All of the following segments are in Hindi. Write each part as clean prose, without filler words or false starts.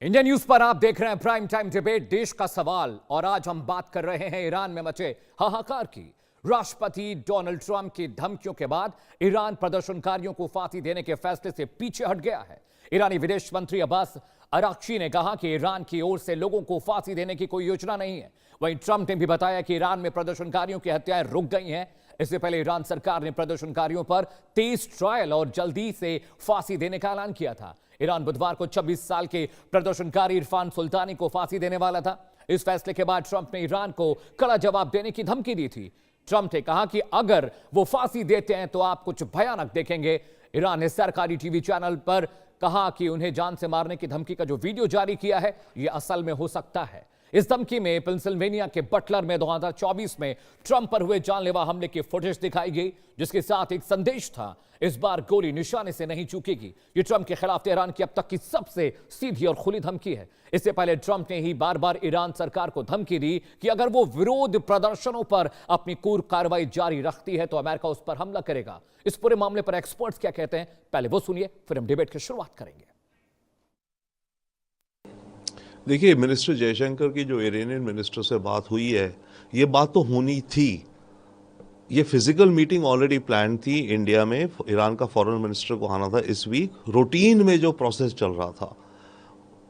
इंडिया न्यूज पर आप देख रहे हैं प्राइम टाइम डिबेट, देश का सवाल। और आज हम बात कर रहे हैं ईरान में मचे हाहाकार की। राष्ट्रपति डोनाल्ड ट्रंप की धमकियों के बाद ईरान प्रदर्शनकारियों को फांसी देने के फैसले से पीछे हट गया है। ईरानी विदेश मंत्री अब्बास अराक्ची ने कहा कि ईरान की ओर से लोगों को फांसी देने की कोई योजना नहीं है। वहीं ट्रंप ने भी बताया कि ईरान में प्रदर्शनकारियों की हत्याएं रुक गई हैं। इससे पहले ईरान सरकार ने प्रदर्शनकारियों पर 23 ट्रायल और जल्दी से फांसी देने का ऐलान किया था। ईरान बुधवार को 26 साल के प्रदर्शनकारी इरफान सुल्तानी को फांसी देने वाला था। इस फैसले के बाद ट्रंप ने ईरान को कड़ा जवाब देने की धमकी दी थी। ट्रंप ने कहा कि अगर वो फांसी देते हैं तो आप कुछ भयानक देखेंगे। ईरान ने सरकारी टीवी चैनल पर कहा कि उन्हें जान से मारने की धमकी का जो वीडियो जारी किया है यह असल में हो सकता है। इस धमकी में पेंसिल्वेनिया के बटलर में 2024 में ट्रंप पर हुए जानलेवा हमले की फुटेज दिखाई गई, जिसके साथ एक संदेश था, इस बार गोली निशाने से नहीं चूकेगी। ये ट्रंप के खिलाफ तेहरान की अब तक की सबसे सीधी और खुली धमकी है। इससे पहले ट्रंप ने ही बार बार ईरान सरकार को धमकी दी कि अगर वो विरोध प्रदर्शनों पर अपनी क्रूर कार्रवाई जारी रखती है तो अमेरिका उस पर हमला करेगा। इस पूरे मामले पर एक्सपर्ट्स क्या कहते हैं, पहले वो सुनिए, फिर हम डिबेट की शुरुआत करेंगे। देखिए, मिनिस्टर जयशंकर की जो इरानियन मिनिस्टर से बात हुई है, ये बात तो होनी थी। ये फिजिकल मीटिंग ऑलरेडी प्लान थी इंडिया में। ईरान का फॉरेन मिनिस्टर को आना था इस वीक। रूटीन में जो प्रोसेस चल रहा था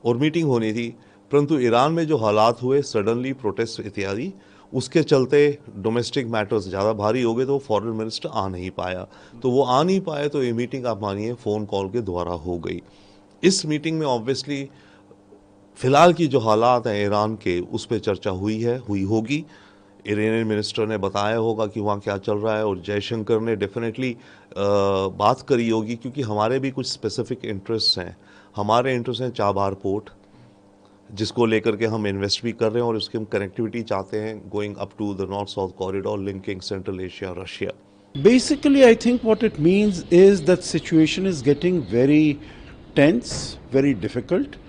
और मीटिंग होनी थी, परंतु ईरान में जो हालात हुए, सडनली प्रोटेस्ट इत्यादि, उसके चलते डोमेस्टिक मैटर्स ज़्यादा भारी हो गए, तो फॉरेन मिनिस्टर आ नहीं पाया। तो वो आ नहीं पाए तो ये मीटिंग आप मानिए फ़ोन कॉल के द्वारा हो गई। इस मीटिंग में ऑब्वियसली फिलहाल की जो हालात हैं ईरान के, उस पर चर्चा हुई होगी। इरानियन मिनिस्टर ने बताया होगा कि वहाँ क्या चल रहा है, और जयशंकर ने डेफिनेटली बात करी होगी, क्योंकि हमारे भी कुछ स्पेसिफिक इंटरेस्ट हैं। हमारे इंटरेस्ट हैं चाबार पोर्ट, जिसको लेकर के हम इन्वेस्ट भी कर रहे हैं, और उसकी हम कनेक्टिविटी चाहते हैं going up to the north south corridor linking central Asia Russia. Basically, I think what it means is that situation is getting very tense, very difficult,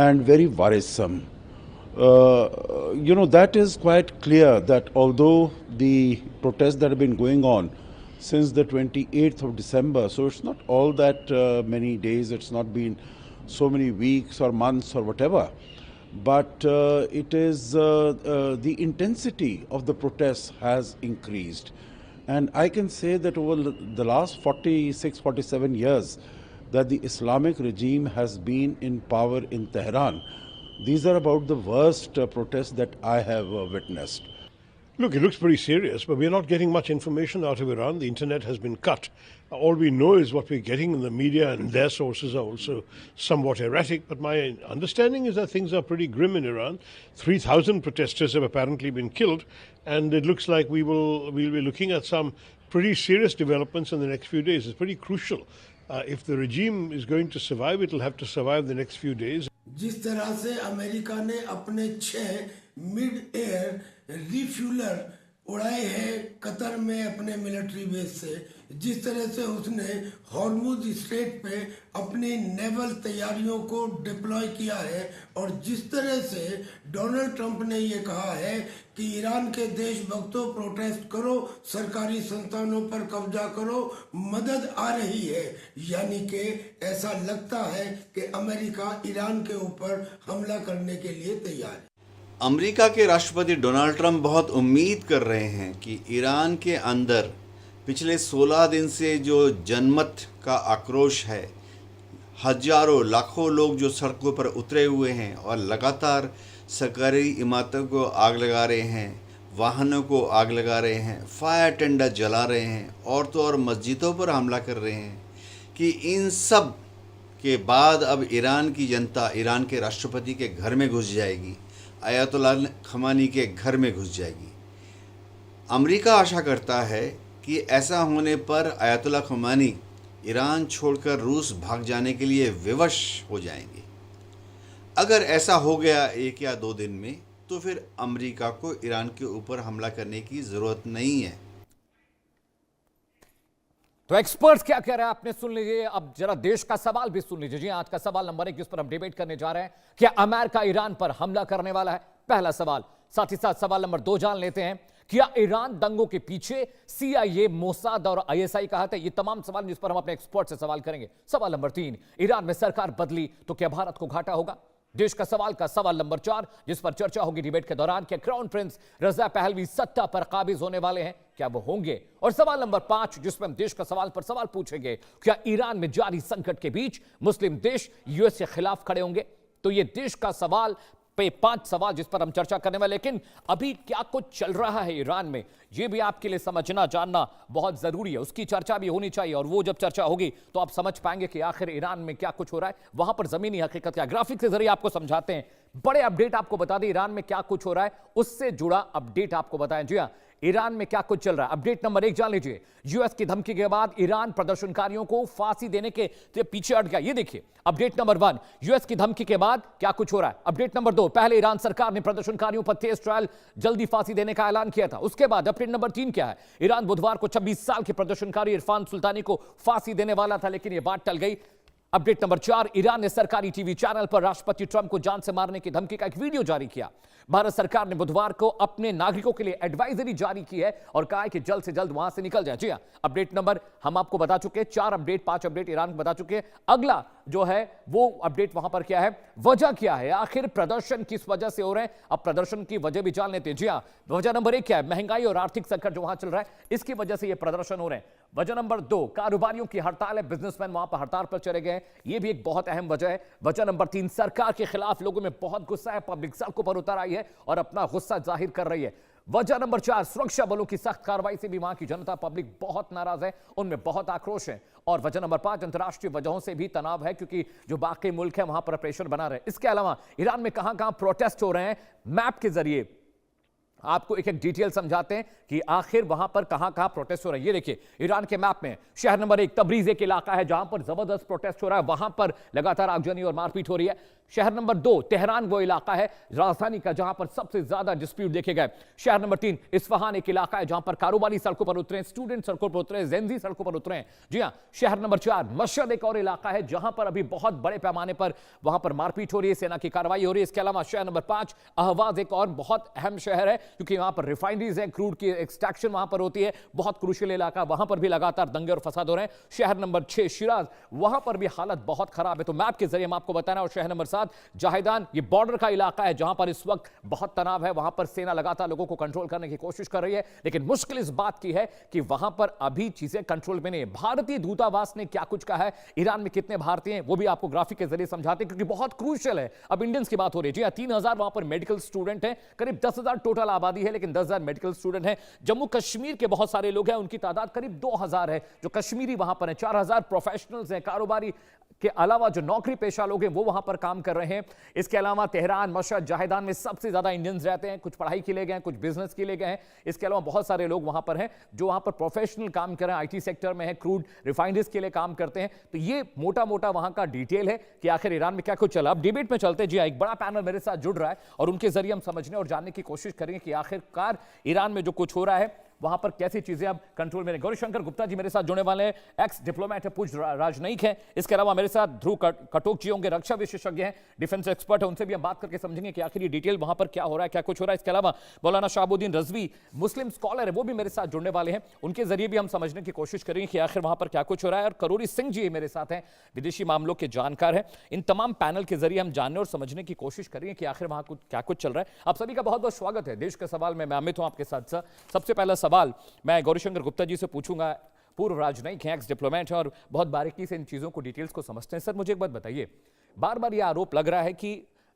and very worrisome. That is quite clear that although the protests that have been going on since the 28th of December, so it's not all that many days, it's not been so many weeks or months or whatever, but it is the intensity of the protests has increased. And I can say that over the last 46, 47 years that the Islamic regime has been in power in Tehran, these are about the worst protests that I have witnessed. Look, it looks pretty serious, but we're not getting much information out of Iran. The internet has been cut. All we know is what we're getting in the media, and their sources are also somewhat erratic. But my understanding is that things are pretty grim in Iran. 3,000 protesters have apparently been killed, and it looks like we'll be looking at some pretty serious developments in the next few days. It's pretty crucial. If the regime is going to survive, it'll have to survive the next few days. जिस तरह से अमेरिका ने अपने 6 मिड एयर रिफ्यूलर उड़ाए हैं कतर में अपने मिलिट्री बेस से, जिस तरह से उसने हॉर्मुज स्ट्रेट पे अपनी नेवल तैयारियों को डिप्लॉय किया है, और जिस तरह से डोनाल्ड ट्रंप ने ये कहा है कि ईरान के देशभक्तों प्रोटेस्ट करो, सरकारी संस्थानों पर कब्जा करो, मदद आ रही है, यानी कि ऐसा लगता है कि अमेरिका ईरान के ऊपर हमला करने के लिए तैयार है। अमेरिका के राष्ट्रपति डोनाल्ड ट्रंप बहुत उम्मीद कर रहे हैं कि ईरान के अंदर पिछले 16 दिन से जो जनमत का आक्रोश है, हजारों लाखों लोग जो सड़कों पर उतरे हुए हैं और लगातार सरकारी इमारतों को आग लगा रहे हैं, वाहनों को आग लगा रहे हैं, फायर टेंडर जला रहे हैं, औरतों और मस्जिदों पर हमला कर रहे हैं, कि इन सब के बाद अब ईरान की जनता ईरान के राष्ट्रपति के घर में घुस जाएगी, अयातुल्ला खमानी के घर में घुस जाएगी। अमेरिका आशा करता है कि ऐसा होने पर अयातुल्ला खमानी ईरान छोड़कर रूस भाग जाने के लिए विवश हो जाएंगे। अगर ऐसा हो गया 1 या 2 दिन में, तो फिर अमेरिका को ईरान के ऊपर हमला करने की ज़रूरत नहीं है। तो एक्सपर्ट्स क्या कह रहे हैं आपने सुन लीजिए। अब जरा देश का सवाल भी सुन लीजिए। जी, आज का सवाल नंबर 1 जिस पर हम डिबेट करने जा रहे हैं, क्या अमेरिका ईरान पर हमला करने वाला है? पहला सवाल। साथ ही साथ सवाल नंबर 2 जान लेते हैं, क्या ईरान दंगों के पीछे CIA, मोसाद और ISI का हाथ है? ये तमाम सवाल जिस पर हम अपने एक्सपर्ट से सवाल करेंगे। सवाल नंबर 3, ईरान में सरकार बदली तो क्या भारत को घाटा होगा? देश का सवाल नंबर 4, जिस पर चर्चा होगी डिबेट के दौरान, क्या क्राउन प्रिंस रजा पहलवी सत्ता पर काबिज होने वाले हैं, क्या वो होंगे? और सवाल नंबर 5, जिसमें हम देश का सवाल पर सवाल पूछेंगे, क्या ईरान में जारी संकट के बीच मुस्लिम देश यूएस के खिलाफ खड़े होंगे? तो ये देश का सवाल पे 5 सवाल जिस पर हम चर्चा करने वाले। लेकिन अभी क्या कुछ चल रहा है ईरान में, यह भी आपके लिए समझना जानना बहुत जरूरी है, उसकी चर्चा भी होनी चाहिए। और वो जब चर्चा होगी तो आप समझ पाएंगे कि आखिर ईरान में क्या कुछ हो रहा है, वहां पर जमीनी हकीकत क्या। ग्राफिक के जरिए आपको समझाते हैं, बड़े अपडेट आपको बता दें ईरान में क्या कुछ हो रहा है, उससे जुड़ा अपडेट आपको बताएं। जी हां, ईरान में क्या कुछ चल रहा है। अपडेट नंबर 1 जान लीजिए, यूएस की धमकी के बाद ईरान प्रदर्शनकारियों को फांसी देने के पीछे हट गया। ये देखिए अपडेट नंबर 1, यूएस की धमकी के बाद क्या कुछ हो रहा है। अपडेट नंबर 2, पहले ईरान सरकार ने प्रदर्शनकारियों पर तेज ट्रायल जल्दी फांसी देने का ऐलान किया था। उसके बाद अपडेट नंबर 3 क्या है, ईरान बुधवार को 26 साल के प्रदर्शनकारी इरफान सुल्तानी को फांसी देने वाला था, लेकिन यह बात टल गई। अपडेट नंबर 4, ईरान ने सरकारी टीवी चैनल पर राष्ट्रपति ट्रंप को जान से मारने की धमकी का एक वीडियो जारी किया। भारत सरकार ने बुधवार को अपने नागरिकों के लिए एडवाइजरी जारी की है और कहा है कि जल्द से जल्द वहां से निकल जाए। जी हां, अपडेट नंबर हम आपको बता चुके हैं, 4 अपडेट 5 अपडेट ईरान को बता चुके हैं। अगला जो है वो अपडेट वहां पर क्या है, वजह क्या है, आखिर प्रदर्शन किस वजह से हो रहे हैं। अब प्रदर्शन की वजह भी जान लेते हैं। जी हां, वजह नंबर 1 क्या है, महंगाई और आर्थिक संकट जो वहां चल रहा है, इसकी वजह से ये प्रदर्शन हो रहे हैं। वजह नंबर 2, कारोबारियों की हड़ताल है, बिजनेसमैन वहां पर हड़ताल पर चले गए, ये भी एक बहुत अहम वजह है। वजह नंबर 3, सरकार के खिलाफ लोगों में बहुत गुस्सा है, पब्लिक सड़कों पर उतर आई है और अपना गुस्सा जाहिर कर रही है। वजह नंबर 4, सुरक्षा बलों की सख्त कार्रवाई से भी वहां की जनता पब्लिक बहुत नाराज है, उनमें बहुत आक्रोश है। और वजह नंबर 5, अंतर्राष्ट्रीय वजहों से भी तनाव है, क्योंकि जो बाकी मुल्क है वहां पर प्रेशर बना रहे। इसके अलावा ईरान में कहां-कहां प्रोटेस्ट हो रहे हैं, मैप के जरिए आपको एक एक डिटेल समझाते हैं कि आखिर वहां पर कहां-कहां प्रोटेस्ट हो रहा है। ये देखिए ईरान के मैप में शहर नंबर 1 तबरीज एक इलाका है जहां पर जबरदस्त प्रोटेस्ट हो रहा है, वहां पर लगातार आगजनी और मारपीट हो रही है। शहर नंबर 2 तेहरान वो इलाका है राजधानी का जहां पर सबसे ज्यादा डिस्प्यूट देखे गए। शहर नंबर 3 इस्फहान एक इलाका है जहां पर कारोबारी सड़कों पर उतरे, स्टूडेंट सड़कों पर उतरे, जेनजी सड़कों पर उतरे। जी हां, शहर नंबर 4 मशहद एक और इलाका है जहां पर अभी बहुत बड़े पैमाने पर वहां पर मारपीट हो रही है, सेना की कार्रवाई हो रही है। इसके अलावा शहर नंबर 5 अहवाज एक और बहुत अहम शहर है, क्योंकि वहां पर रिफाइनरीज है, क्रूड की एक्सट्रैक्शन वहां पर होती है, बहुत क्रूशियल इलाका, वहां पर भी लगातार दंगे और फसाद हो रहे हैं। शहर नंबर 6 शिराज, वहां पर भी हालत बहुत खराब है, तो मैप के जरिए हम आपको बताना। और शहर नंबर 7 जाहिदान, ये बॉर्डर का इलाका है जहां पर इस वक्त बहुत तनाव है, वहां पर सेना लगातार लोगों को कंट्रोल करने की कोशिश कर रही है, लेकिन मुश्किल इस बात की है कि वहां पर अभी चीजें कंट्रोल में नहीं है। भारतीय दूतावास ने क्या कुछ कहा है, ईरान में कितने भारतीय हैं, वो भी आपको ग्राफिक के जरिए समझाते हैं, क्योंकि बहुत क्रूशियल है। अब इंडियंस की बात हो रही है। जी हां, 3000 वहां पर मेडिकल स्टूडेंट हैं, करीब 10,000 टोटल आबादी है, लेकिन 10,000 मेडिकल स्टूडेंट हैं। जम्मू कश्मीर के बहुत सारे लोग हैं, उनकी तादाद करीब 2000 है जो कश्मीरी वहां पर है। 4000 प्रोफेशनल्स हैं, कारोबारी के अलावा जो नौकरी पेशा लोग हैं वो वहां पर काम कर रहे हैं। इसके अलावा तेहरान, मशहद, जाहिदान में सबसे ज्यादा इंडियंस रहते हैं, कुछ पढ़ाई के लिए गए हैं, कुछ बिजनेस के लिए गए हैं। इसके अलावा बहुत सारे लोग वहां पर हैं जो वहां पर प्रोफेशनल काम कर रहे हैं, आईटी सेक्टर में है, क्रूड रिफाइनरीज के लिए काम करते हैं। तो ये मोटा मोटा वहां का डिटेल है कि आखिर ईरान में क्या कुछ चला। अब डिबेट में चलते। जी एक बड़ा पैनल मेरे साथ जुड़ रहा है और उनके जरिए हम समझने और जानने की कोशिश करेंगे कि आखिरकार ईरान में जो कुछ हो रहा है वहां पर कैसी चीजें अब कंट्रोल में। गौरीशंकर गुप्ता जी मेरे साथ जुड़ने वाले हैं, एक्स डिप्लोमेट है, पूज्य राजनयिक हैं। इसके अलावा मेरे साथ ध्रुव कटोक जी होंगे, रक्षा विशेषज्ञ हैं, डिफेंस एक्सपर्ट है, उनसे भी हम बात करके समझेंगे कि आखिर ये डिटेल वहां पर क्या हो रहा है, क्या कुछ हो रहा है। इसके अलावा मौलाना शाहबुद्दीन रजवी मुस्लिम स्कॉलर है, वो भी मेरे साथ जुड़ने वाले हैं, उनके जरिए भी हम समझने की कोशिश करेंगे कि आखिर वहां पर क्या कुछ हो रहा है। और करोरी सिंह जी मेरे साथ हैं, विदेशी मामलों के जानकार हैं। इन तमाम पैनल के जरिए हम जानने और समझने की कोशिश करेंगे कि आखिर वहां क्या कुछ चल रहा है। आप सभी का बहुत बहुत स्वागत है देश के सवाल में। मैं अमित हूं आपके साथ। सबसे पहला सवाल मैं गौरीशंकर गुप्ता जी से पूछूंगा, पूर्व राजनयिक हैं, एक्स डिप्लोमेट हैं और बहुत बारीकी से इन चीज़ों को डिटेल्स को समझते हैं। सर मुझे एक बात बताइए, बार बार यह आरोप लग रहा है कि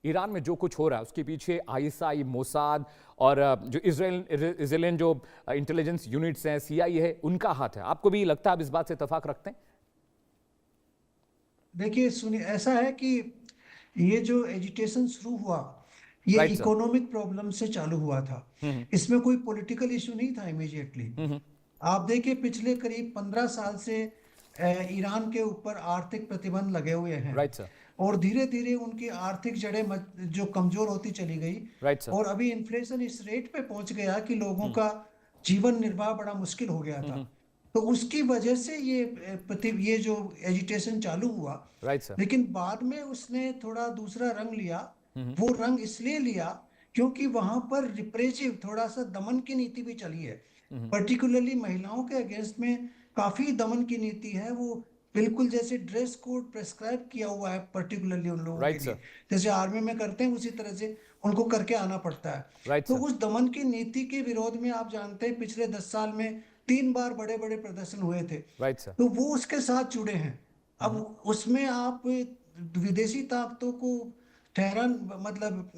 ईरान में जो कुछ हो रहा है उसके पीछे आईएसआई, मोसाद और जो इजराइलियन जो इंटेलिजेंस यूनिट्स हैं, सीआईए है, उनका हाथ है। आपको भी लगता है आप इस बात से इत्तेफाक रखते हैं? देखिए सुनिए, ऐसा है कि ये जो एजिटेशन शुरू हुआ ये इकोनॉमिक प्रॉब्लम से चालू हुआ था। इसमें कोई पॉलिटिकल इशू नहीं था इमीडिएटली। आप देखिए पिछले करीब 15 साल से ईरान के ऊपर आर्थिक प्रतिबंध लगे हुए हैं और धीरे धीरे उनकी आर्थिक जड़ें जो कमजोर होती चली गई और अभी इन्फ्लेशन इस रेट पे पहुंच गया कि लोगों का जीवन निर्वाह बड़ा मुश्किल हो गया था। तो उसकी वजह से ये जो एजिटेशन चालू हुआ, लेकिन बाद में उसने थोड़ा दूसरा रंग लिया। वो रंग इसलिए लिया क्योंकि वहां पर रिप्रेसिव थोड़ा सा दमन की नीति भी चली है, पर्टिकुलरली महिलाओं के अगेंस्ट में काफी दमन की नीति है। वो बिल्कुल जैसे ड्रेस कोड प्रेस्क्राइब किया हुआ है पर्टिकुलरली उन लोगों के राइट लिए, सर, जैसे आर्मी में करते हैं उसी तरह से उनको करके आना पड़ता है। राइट तो सर, उस दमन की नीति के विरोध में आप जानते हैं पिछले 10 साल में 3 बार बड़े बड़े प्रदर्शन हुए थे, राइट सर, तो वो उसके साथ जुड़े हैं। अब उसमें आप विदेशी ताकतों को ठहरान मतलब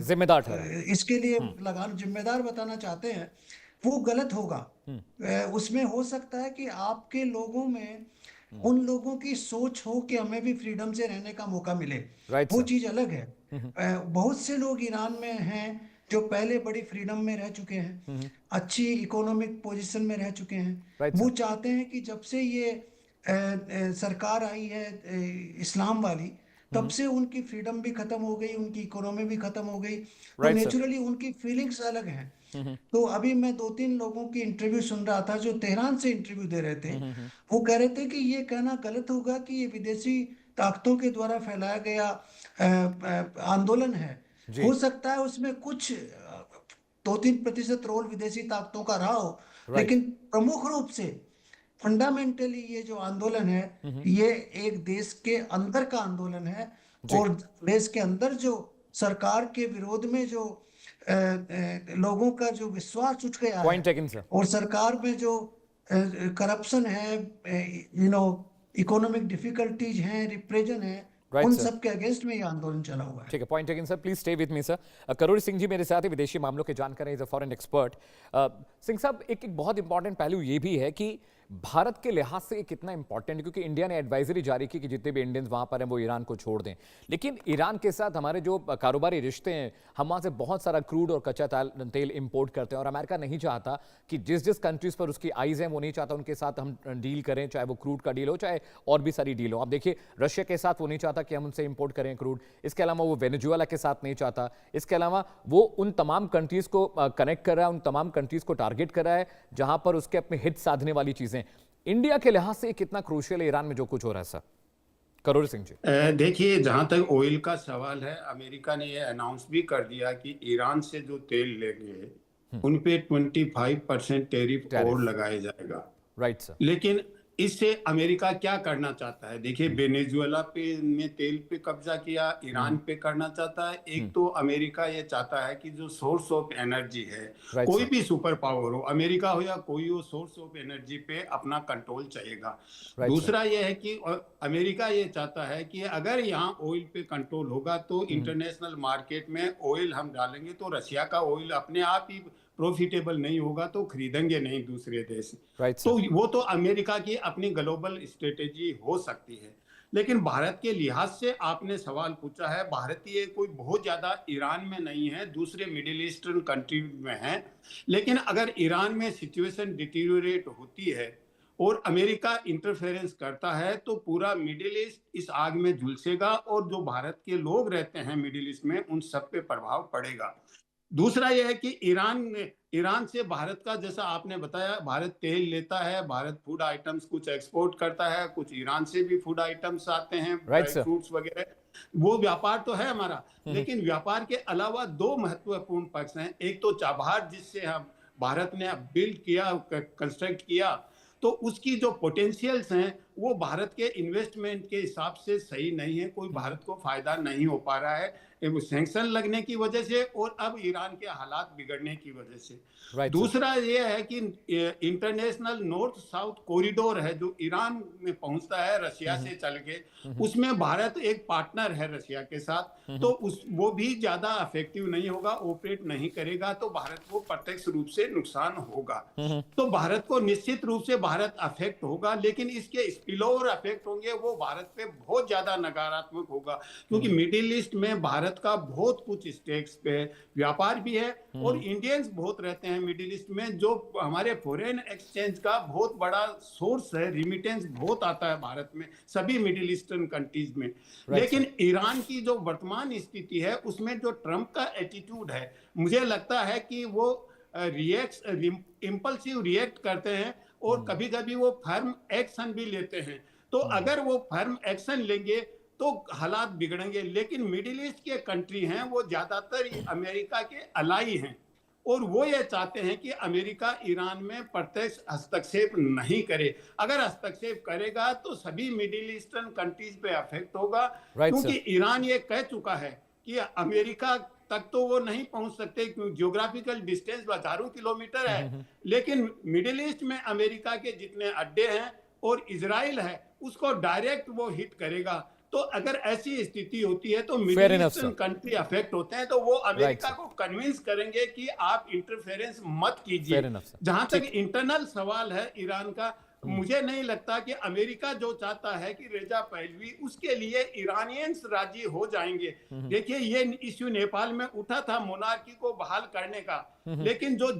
जिम्मेदार ठहरा, इसके लिए लगान जिम्मेदार बताना चाहते हैं, वो गलत होगा। उसमें हो सकता है कि आपके लोगों में उन लोगों की सोच हो कि हमें भी फ्रीडम से रहने का मौका मिले, राइट वो सर, चीज अलग है। बहुत से लोग ईरान में हैं जो पहले बड़ी फ्रीडम में रह चुके हैं, अच्छी इकोनॉमिक पोजीशन में रह चुके हैं। राइट वो सर, चाहते हैं कि जब से ये सरकार आई है इस्लाम वाली, तब से उनकी फ्रीडम भी खत्म हो गई, उनकी इकोनॉमी भी खत्म हो गई, तो राइट सर, नेचुरली उनकी फीलिंग्स अलग हैं। तो अभी मैं 2-3 लोगों की इंटरव्यू सुन रहा था जो तेहरान से इंटरव्यू दे रहे थे, वो कह रहे थे कि ये कहना गलत होगा कि ये विदेशी ताकतों के द्वारा फैलाया गया आंदोलन है। जी, हो सकता है उसमें कुछ 2-3% रोल विदेशी ताकतों का रहा हो, राइट, लेकिन प्रमुख रूप से फंडामेंटली ये जो आंदोलन है, ये एक देश के अंदर का आंदोलन है। जी, और देश के अंदर जो सरकार के विरोध में जो लोगों का जो विश्वास उठ गया पॉइंट है, टेकन सर, और सरकार में जो करप्शन है, इकोनॉमिक डिफिकल्टीज हैं, रिप्रेशन है, राइट उन सर, सब के अगेंस्ट में ये आंदोलन चला हुआ है। ठीक है, point taken sir, please stay with me sir. Karod Singh ji मेरे साथ ही विदेशी मामलों के जानकार हैं, is a foreign expert. Singh साहब, एक बहुत इंपॉर्टेंट पहलू ये भी है कि भारत के लिहाज से ये कितना इंपॉर्टेंट है, क्योंकि इंडिया ने एडवाइजरी जारी की कि जितने भी इंडियंस वहां पर हैं वो ईरान को छोड़ दें, लेकिन ईरान के साथ हमारे जो कारोबारी रिश्ते हैं, हम वहां से बहुत सारा क्रूड और कच्चा तेल इंपोर्ट करते हैं, और अमेरिका नहीं चाहता कि जिस जिस कंट्रीज पर उसकी आइज हैं वो नहीं चाहता उनके साथ हम डील करें, चाहे वो क्रूड का डील हो चाहे और भी सारी डील हो। आप देखिए रशिया के साथ वो नहीं चाहता कि हम उनसे इंपोर्ट करें क्रूड, इसके अलावा वो वेनेजुएला के साथ नहीं चाहता, इसके अलावा वो उन तमाम कंट्रीज को कनेक्ट कर रहा है, उन तमाम कंट्रीज को टारगेट कर रहा है जहां पर उसके अपने हित साधने वाली चीजें। इंडिया के लिहाज से कितना क्रूशियल है ईरान में जो कुछ हो रहा है सर? करोड़ सिंह जी, देखिए, जहां तक ऑयल का सवाल है, अमेरिका ने ये अनाउंस भी कर दिया कि ईरान से जो तेल लेंगे उन पे 25% टैरिफ और लगाया जाएगा। राइट सर, लेकिन इससे अमेरिका क्या करना चाहता है? देखिए, वेनेजुएला पे में तेल पे कब्जा किया, ईरान पे करना चाहता है। एक तो अमेरिका ये चाहता है कि जो सोर्स ऑफ एनर्जी है, Right, कोई sir. भी सुपर पावर हो, अमेरिका हो या कोई हो, सोर्स ऑफ एनर्जी पे अपना कंट्रोल चाहिएगा। Right, दूसरा ये है कि अमेरिका ये चाहता है कि अगर यहाँ ऑयल पे कंट्रोल होगा तो इंटरनेशनल मार्केट में ऑयल हम डालेंगे तो रशिया का ऑयल अपने आप ही प्रॉफिटेबल नहीं होगा, तो खरीदेंगे नहीं दूसरे देश। राइट तो सर, वो तो अमेरिका की अपनी ग्लोबल स्ट्रेटेजी हो सकती है। लेकिन भारत के लिहाज से आपने सवाल पूछा है, भारतीय कोई बहुत ज्यादा ईरान में नहीं है, दूसरे मिडिल ईस्टर्न कंट्री में है। लेकिन अगर ईरान में सिचुएशन डिटीरियोरेट होती है और अमेरिका इंटरफेरेंस करता है तो पूरा मिडिल ईस्ट इस आग में झुलसेगा, और जो भारत के लोग रहते हैं मिडिल ईस्ट में उन सब पे प्रभाव पड़ेगा। दूसरा यह है कि ईरान से भारत का, जैसा आपने बताया, भारत तेल लेता है, भारत फूड आइटम्स कुछ एक्सपोर्ट करता है, कुछ ईरान से भी फूड आइटम्स आते हैं, Right, ड्राई sir. फ्रूट्स वगैरह। वो व्यापार तो है हमारा, लेकिन व्यापार के अलावा दो महत्वपूर्ण पक्ष हैं। एक तो चाबहार, जिससे हम भारत ने बिल्ड किया, कंस्ट्रक्ट किया, तो उसकी जो पोटेंशियल्स हैं वो भारत के इन्वेस्टमेंट के हिसाब से सही नहीं है, कोई भारत को फायदा नहीं हो पा रहा है, वो सैंक्शन लगने की वजह से और अब ईरान के हालात बिगड़ने की वजह से। राइट, दूसरा ये है कि इंटरनेशनल नॉर्थ साउथ कॉरिडोर है जो ईरान में पहुंचता है रशिया से चल के, उसमें भारत एक पार्टनर है रशिया के साथ, तो वो भी ज्यादा अफेक्टिव नहीं होगा, ऑपरेट नहीं करेगा, तो भारत को प्रत्यक्ष रूप से नुकसान होगा। तो भारत को निश्चित रूप से भारत अफेक्ट होगा, लेकिन इसके स्पिलओवर अफेक्ट होंगे वो भारत पे बहुत ज्यादा नकारात्मक होगा, क्योंकि मिडिल ईस्ट में भारत का बहुत कुछ स्टेक्स पे व्यापार भी है, और इंडियंस बहुत रहते हैं मिडिल ईस्ट में, जो हमारे फॉरेन एक्सचेंज का बहुत बड़ा सोर्स है, रिमिटेंस बहुत आता है भारत में, सभी मिडिल ईस्टर्न कंट्रीज में। लेकिन ईरान की जो वर्तमान स्थिति है उसमें जो ट्रंप का एटीट्यूड है, मुझे लगता है कि वो इम्पल्सिव रिएक्ट करते हैं, और कभी कभी वो फर्म एक्शन भी लेते हैं। तो अगर वो फर्म एक्शन लेंगे तो हालात बिगड़ेंगे। लेकिन मिडिल ईस्ट के कंट्री हैं वो ज्यादातर अमेरिका के अलाई हैं, और वो ये चाहते हैं कि अमेरिका ईरान में प्रत्यक्ष हस्तक्षेप नहीं करे। अगर हस्तक्षेप करेगा तो सभी मिडिल ईस्टर्न कंट्रीज पे अफेक्ट होगा, क्योंकि ईरान ये कह चुका है कि अमेरिका तक तो वो नहीं पहुंच सकते, क्योंकि जियोग्राफिकल डिस्टेंस हजारों किलोमीटर है, लेकिन मिडिल ईस्ट में अमेरिका के जितने अड्डे हैं और इजराइल है उसको डायरेक्ट वो हिट करेगा। तो अगर ऐसी स्थिति होती है तो मिडिल ईस्टर्न कंट्री अफेक्ट होते हैं, तो वो अमेरिका को कन्विंस करेंगे कि आप इंटरफेरेंस मत कीजिए। जहां तक इंटरनल सवाल है ईरान का, मुझे नहीं लगता कि अमेरिका जो चाहता है कि रेजा पहलवी, उसके लिए ईरानियंस राजी हो जाएंगे। देखिए ये इश्यू नेपाल में उठा था मोनार्की को बहाल करने का, लेकिन जो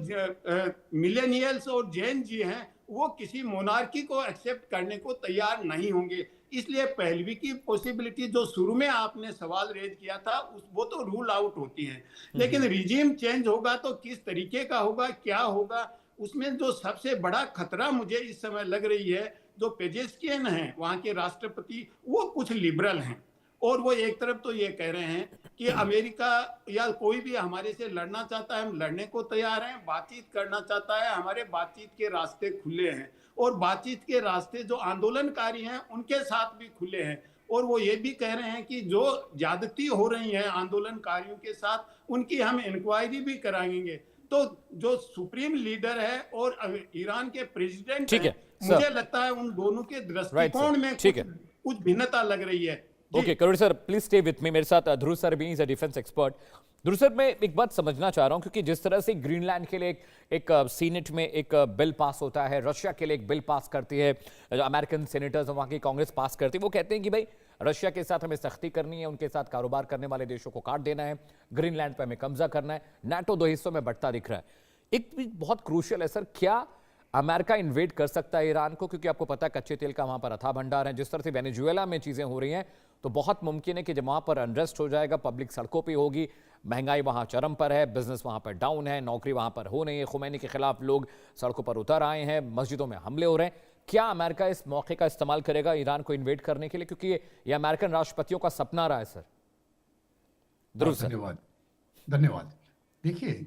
मिलेनियल्स और जेन जी हैं वो किसी मोनार्की को एक्सेप्ट करने को तैयार नहीं होंगे। इसलिए पहलवी की पॉसिबिलिटी जो शुरू में आपने सवाल रेज किया था वो तो रूल आउट होती है, लेकिन रिजीम चेंज होगा तो किस तरीके का होगा, क्या होगा, उसमें जो सबसे बड़ा खतरा मुझे इस समय लग रही है, जो पेजेस्कियन हैं वहां के राष्ट्रपति, वो कुछ लिबरल हैं और वो एक तरफ तो ये कह रहे हैं कि अमेरिका या कोई भी हमारे से लड़ना चाहता है हम लड़ने को तैयार हैं, बातचीत करना चाहता है हमारे बातचीत के रास्ते खुले हैं, और बातचीत के रास्ते जो आंदोलनकारी हैं उनके साथ भी खुले हैं। और वो ये भी कह रहे हैं कि जो ज्यादती हो रही है आंदोलनकारियों के साथ उनकी हम इंक्वायरी भी कराएंगे। तो जो सुप्रीम लीडर है और ईरान के प्रेसिडेंट हैं, मुझे लगता है उन दोनों के दृष्टिकोण में कुछ भिन्नता लग रही है। Okay crore sir, please stay with मी। मेरे साथ ध्रुव सर भी, is a defence expert. Dhruv sir, मैं एक बात समझना चाह रहा हूं, क्योंकि जिस तरह से ग्रीनलैंड के लिए एक सीनेट में एक बिल पास होता है, रशिया के लिए एक बिल पास करती है, अमेरिकन सेनेटर्स वहां की कांग्रेस पास करती है, वो कहते हैं कि भाई रशिया के साथ हमें सख्ती करनी है, उनके साथ कारोबार करने वाले देशों को काट देना है, ग्रीनलैंड पे हमें कब्जा करना है, नाटो 2 हिस्सों में बंटता दिख रहा है। एक भी बहुत क्रूशियल है सर, क्या अमेरिका इन्वेड कर सकता है ईरान को? क्योंकि आपको पता है कच्चे तेल का वहां पर अथाह भंडार है, जिस तरह से वेनेजुएला में चीजें हो रही हैं, तो बहुत मुमकिन है कि जब वहां पर अनरेस्ट हो जाएगा, पब्लिक सड़कों पे होगी, महंगाई वहां चरम पर है, बिजनेस वहां पर डाउन है, नौकरी वहां पर हो नहीं है, खुमैनी के खिलाफ लोग सड़कों पर उतर आए हैं, मस्जिदों में हमले हो रहे हैं, क्या अमेरिका इस मौके का इस्तेमाल करेगा ईरान को इन्वेड करने के लिए? क्योंकि ये अमेरिकन राष्ट्रपतियों का सपना रहा है सर। ध्रुव सर। धन्यवाद। देखिए,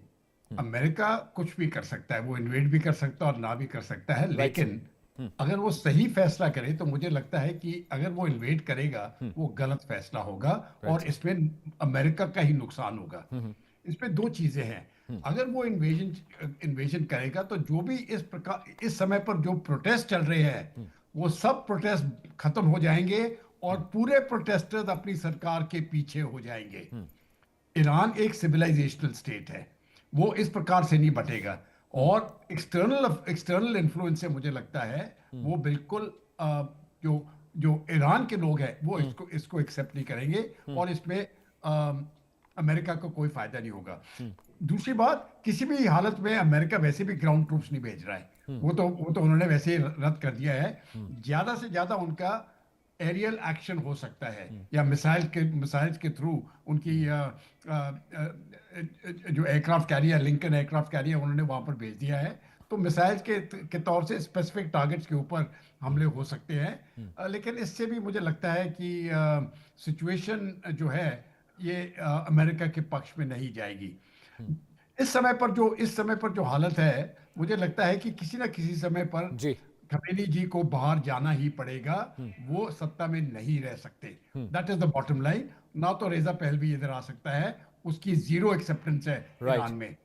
अमेरिका कुछ भी कर सकता है, वो इन्वेड भी कर सकता है और ना भी कर सकता है, लेकिन अगर वो सही फैसला करे तो मुझे लगता है कि अगर वो इन्वेड करेगा वो गलत फैसला होगा और इसमें अमेरिका का ही नुकसान होगा। इसमें दो चीजें हैं, अगर वो इन्वेजन करेगा तो जो भी इस समय पर जो प्रोटेस्ट चल रहे हैं वो सब प्रोटेस्ट खत्म हो जाएंगे और पूरे प्रोटेस्टर्स अपनी सरकार के पीछे हो जाएंगे। ईरान एक सिविलाइजेशनल स्टेट है, वो इस प्रकार से नहीं बटेगा, और एक्सटर्नल इन्फ्लुएंस से मुझे लगता है वो बिल्कुल जो ईरान के लोग हैं वो इसको एक्सेप्ट नहीं करेंगे और इसमें अमेरिका को कोई फायदा नहीं होगा। दूसरी बात, किसी भी हालत में अमेरिका वैसे भी ग्राउंड ट्रूप्स नहीं भेज रहा है, वो तो उन्होंने वैसे ही रद्द कर दिया है। ज्यादा से ज्यादा उनका एरियल एक्शन हो सकता है या मिसाइल्स के थ्रू उनकी जो aircraft carrier, Lincoln aircraft carrier उन्होंने वहां पर भेज दिया है, तो मिसाइल्स के तौर से स्पेसिफिक टारगेट्स के ऊपर हमले हो सकते हैं। लेकिन इससे भी मुझे लगता है कि सिचुएशन जो है ये अमेरिका के पक्ष में नहीं जाएगी। इस समय पर जो हालत है, मुझे लगता है कि किसी न किसी समय पर खमेनी जी को बाहर जाना ही पड़ेगा, वो सत्ता में नहीं रह सकते। That is the bottom line. ना तो रेजा पहलवी इधर आ सकता है, उसकी जीरो एक्सेप्टेंस है ईरान में,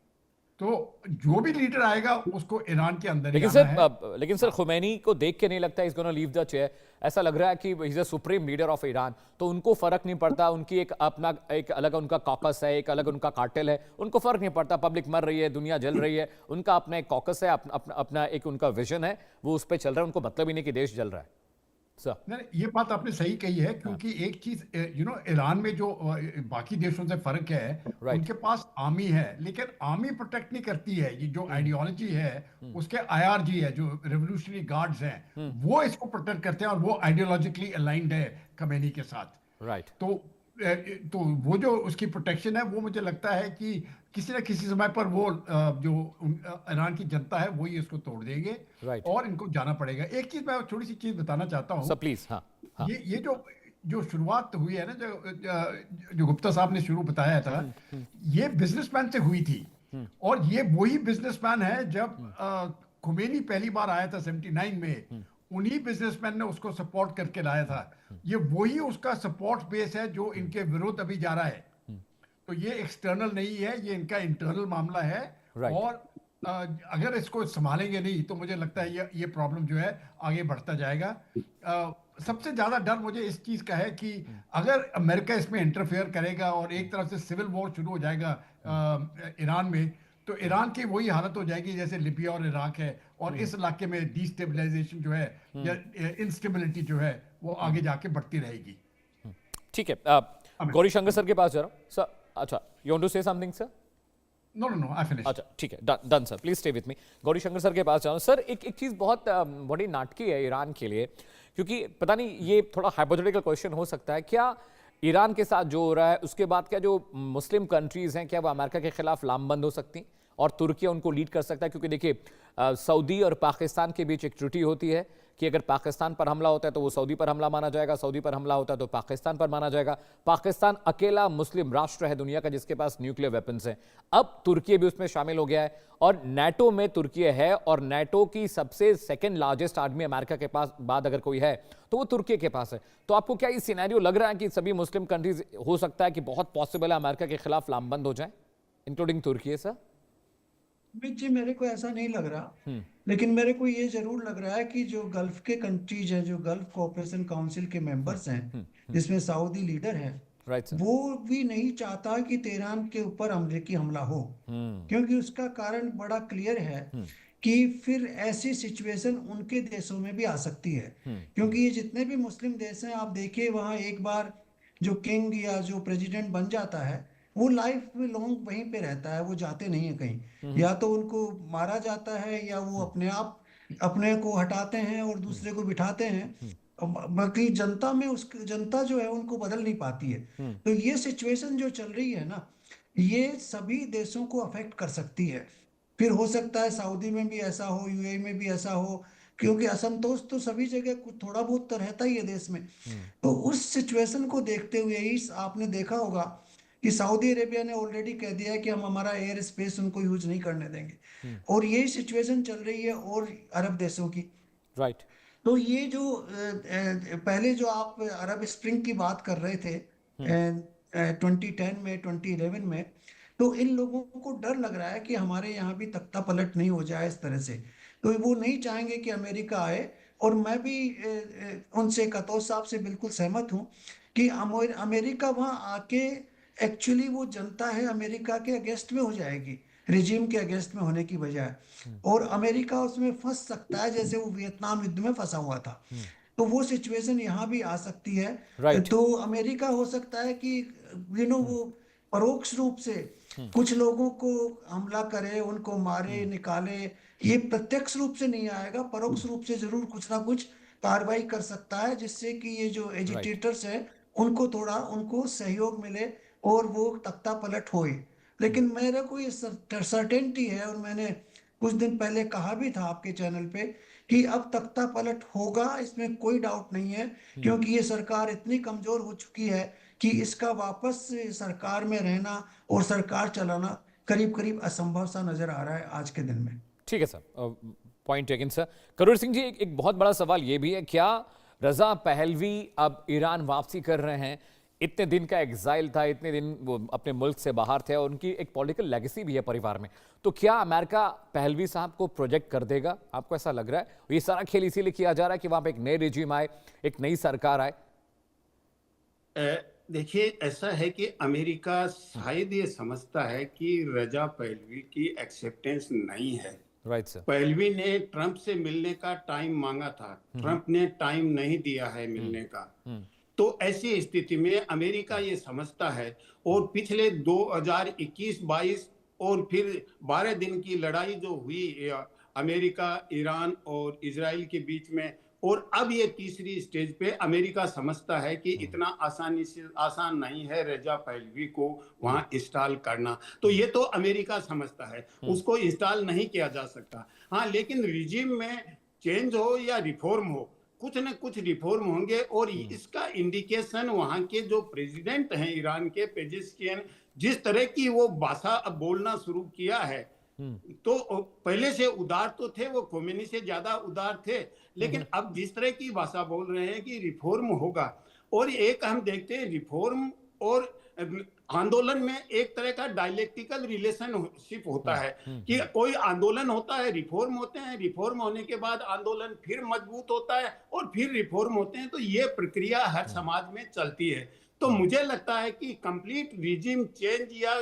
तो जो भी लीडर आएगा उसको ईरान के अंदर ही आना है। लेकिन सर खुमैनी को देख के नहीं लगता is gonna leave the chair. ऐसा लग रहा है कि he is the supreme leader of Iran, तो उनको फर्क नहीं पड़ता, उनकी एक अलग उनका कॉकस है, एक अलग उनका कार्टेल है, उनको फर्क नहीं पड़ता, पब्लिक मर रही है, दुनिया जल रही है, उनका अपना एक कॉकस है, अपना एक उनका विजन है, वो उस पर चल रहा है, उनको मतलब ही नहीं कि देश जल रहा है। ये बात आपने सही कही है, क्योंकि एक चीज ईरान में जो बाकी देशों से फर्क है, उनके पास आर्मी है, लेकिन आर्मी प्रोटेक्ट नहीं करती है। ये जो आइडियोलॉजी है उसके IRG है, जो रेवोल्यूशनरी गार्ड्स हैं, वो इसको प्रोटेक्ट करते हैं और वो आइडियोलॉजिकली अलाइंड है खमेनी के साथ। राइट। तो वो जो उसकी प्रोटेक्शन है, वो मुझे लगता है कि किसी न किसी समय पर वो जो ईरान की जनता है वही इसको तोड़ देंगे और इनको जाना पड़ेगा। एक चीज मैं थोड़ी सी चीज बताना चाहता हूँ प्लीज। हाँ। ये जो शुरुआत हुई है ना, जो गुप्ता साहब ने शुरू बताया था, ये बिजनेसमैन से हुई थी। और ये वही बिजनेसमैन है, जब खुमैनी पहली बार आया था 79 में, उन्हीं बिजनेसमैन ने उसको सपोर्ट करके लाया था। ये वही उसका सपोर्ट बेस है जो इनके विरुद्ध अभी जा रहा है। तो ये एक्सटर्नल नहीं है, ये इनका इंटरनल मामला है। और अगर इसको संभालेंगे नहीं तो मुझे लगता है ये प्रॉब्लम जो है आगे बढ़ता जाएगा। सबसे ज्यादा डर मुझे इस चीज का है कि अगर अमेरिका इसमें इंटरफेयर करेगा और एक तरफ से सिविल वॉर शुरू हो जाएगा ईरान में, तो ईरान की वही हालत हो जाएगी जैसे लिबिया और इराक है, और इस इलाके में डिस्टेबलाइजेशन जो है या इंस्टेबिलिटी जो है वो आगे जाके बढ़ती रहेगी। ठीक है, गौरी शंकर सर के पास जा रहा हूँ सर। अच्छा, you want to say something sir? No no no, I finish. अच्छा ठीक है, done sir, please stay with me. Gauri Shankar sir के पास जाऊँ सर। एक चीज़ बहुत बड़ी नाटकी है ईरान के लिए, क्योंकि पता नहीं ये थोड़ा हाइपोथेटिकल क्वेश्चन हो सकता है, क्या ईरान के साथ जो हो रहा है उसके बाद क्या जो मुस्लिम कंट्रीज हैं क्या वो अमेरिका के खिलाफ लामबंद हो सकती और तुर्किया उनको लीड कर सकता है? क्योंकि देखिए सऊदी और पाकिस्तान के बीच एक त्रुटि होती है कि अगर पाकिस्तान पर हमला होता है तो वो सऊदी पर हमला माना जाएगा, सऊदी पर हमला होता है तो पाकिस्तान पर माना जाएगा। पाकिस्तान अकेला मुस्लिम राष्ट्र है दुनिया का जिसके पास न्यूक्लियर वेपन्स हैं। अब तुर्की भी उसमें शामिल हो गया है और नाटो में तुर्की है, और नाटो की सबसे सेकंड लार्जेस्ट आर्मी अमेरिका के पास बाद अगर कोई है तो वो तुर्की के पास है। तो आपको क्या ये सिनेरियो लग रहा है कि सभी मुस्लिम कंट्रीज हो सकता है कि बहुत पॉसिबल है अमेरिका के खिलाफ लामबंद हो जाए, इंक्लूडिंग तुर्की? सर जी मेरे को ऐसा नहीं लग रहा, लेकिन मेरे को ये जरूर लग रहा है कि जो गल्फ के कंट्रीज हैं, जो गल्फ कोऑपरेशन काउंसिल के मेंबर्स हैं, जिसमें सऊदी लीडर है, वो भी नहीं चाहता कि तेहरान के ऊपर अमेरिकी हमला हो, क्योंकि उसका कारण बड़ा क्लियर है कि फिर ऐसी सिचुएशन उनके देशों में भी आ सकती है। क्योंकि ये जितने भी मुस्लिम देश हैं, आप देखिए वहाँ एक बार जो किंग या जो प्रेसिडेंट बन जाता है वो लाइफ लॉन्ग वहीं पे रहता है, वो जाते नहीं है कहीं। या तो उनको मारा जाता है या वो अपने आप अपने को हटाते हैं और दूसरे को बिठाते हैं। बाकी जनता में जनता जो है उनको बदल नहीं पाती है। तो ये सिचुएशन जो चल रही है ना, ये सभी देशों को अफेक्ट कर सकती है। फिर हो सकता है सऊदी में भी ऐसा हो, यूएई में भी ऐसा हो, क्योंकि असंतोष तो सभी जगह कुछ थोड़ा बहुत तो रहता ही है देश में। तो उस सिचुएशन को देखते हुए ही आपने देखा होगा कि सऊदी अरेबिया ने ऑलरेडी कह दिया है कि हम हमारा एयर स्पेस उनको यूज नहीं करने देंगे, और यही सिचुएशन चल रही है और अरब देशों की। राइट। तो ये जो पहले जो आप अरब स्प्रिंग की बात कर रहे थे 2010 में 2011 में, तो इन लोगों को डर लग रहा है कि हमारे यहाँ भी तख्ता पलट नहीं हो जाए इस तरह से। तो वो नहीं चाहेंगे कि अमेरिका आए, और मैं भी उनसे कतौस साहब से बिल्कुल सहमत हूँ कि अमेरिका वहाँ आके एक्चुअली वो जनता है अमेरिका के अगेंस्ट में हो जाएगी, रिजीम के अगेंस्ट में होने की बजाय, और अमेरिका उसमें फंस सकता है जैसे वो वियतनाम युद्ध में फंसा हुआ था। तो वो सिचुएशन यहाँ भी आ सकती है। तो अमेरिका हो सकता है कि वो परोक्ष रूप से कुछ लोगों को हमला करे, उनको मारे निकाले। ये प्रत्यक्ष रूप से नहीं आएगा, परोक्ष रूप से जरूर कुछ ना कुछ कार्रवाई कर सकता है, जिससे कि ये जो एजिटेटर्स हैं उनको थोड़ा उनको सहयोग मिले और वो तख्ता पलट होए। लेकिन मेरे को ये सर्टेनिटी है, और मैंने कुछ दिन पहले कहा भी था आपके चैनल पे कि अब तख्ता पलट होगा, इसमें कोई डाउट नहीं है, क्योंकि ये सरकार इतनी कमजोर हो चुकी है कि इसका वापस सरकार में रहना और सरकार चलाना करीब करीब असंभव सा नजर आ रहा है आज के दिन में। ठीक है sir, point taken sir. Karoor Singh ji, एक बहुत बड़ा सवाल ये भी है, क्या रजा पहलवी अब ईरान वापसी कर रहे हैं? इतने दिन का एग्जाइल था, इतने दिन वो अपने मुल्क से बाहर थे, और उनकी एक पॉलिटिकल लेगेसी भी है परिवार में। तो क्या अमेरिका पहलवी साहब को प्रोजेक्ट कर देगा? आपको ऐसा लग रहा है? ये सारा खेल इसीलिए किया जा रहा है कि वहां पे एक नए रिजीम आए, एक नई सरकार आए? देखिए, ऐसा है कि अमेरिका शायद ये समझता है कि रजा पहलवी की एक्सेप्टेंस नहीं है। Right sir. पहलवी ने ट्रंप से मिलने का टाइम मांगा था, ट्रंप ने टाइम नहीं दिया है मिलने का। तो ऐसी स्थिति में अमेरिका ये समझता है, और पिछले 2021-22 और फिर 12 दिन की लड़ाई जो हुई अमेरिका, ईरान और इजराइल के बीच में, और अब ये तीसरी स्टेज पे अमेरिका समझता है कि इतना आसान नहीं है रजा पहलवी को वहां इंस्टॉल करना। तो ये तो अमेरिका समझता है, उसको इंस्टॉल नहीं किया जा सकता। हाँ, लेकिन रिजीम में चेंज हो या रिफॉर्म हो, कुछ न कुछ रिफॉर्म होंगे। और इसका इंडिकेशन वहां के जो प्रेसिडेंट हैं ईरान के, पेजेस्कियन, जिस तरह की वो भाषा अब बोलना शुरू किया है, तो पहले से उदार तो थे, वो खोमेनी से ज्यादा उदार थे, लेकिन अब जिस तरह की भाषा बोल रहे हैं कि रिफॉर्म होगा, और एक हम देखते हैं रिफॉर्म और आंदोलन में एक तरह का डायलेक्टिकल रिलेशनशिप होता है कि कोई आंदोलन होता है, रिफॉर्म होते हैं, रिफॉर्म होने के बाद आंदोलन फिर मजबूत होता है और फिर रिफॉर्म होते हैं। तो ये प्रक्रिया हर समाज में चलती है। तो मुझे लगता है कि कंप्लीट रिजिम चेंज या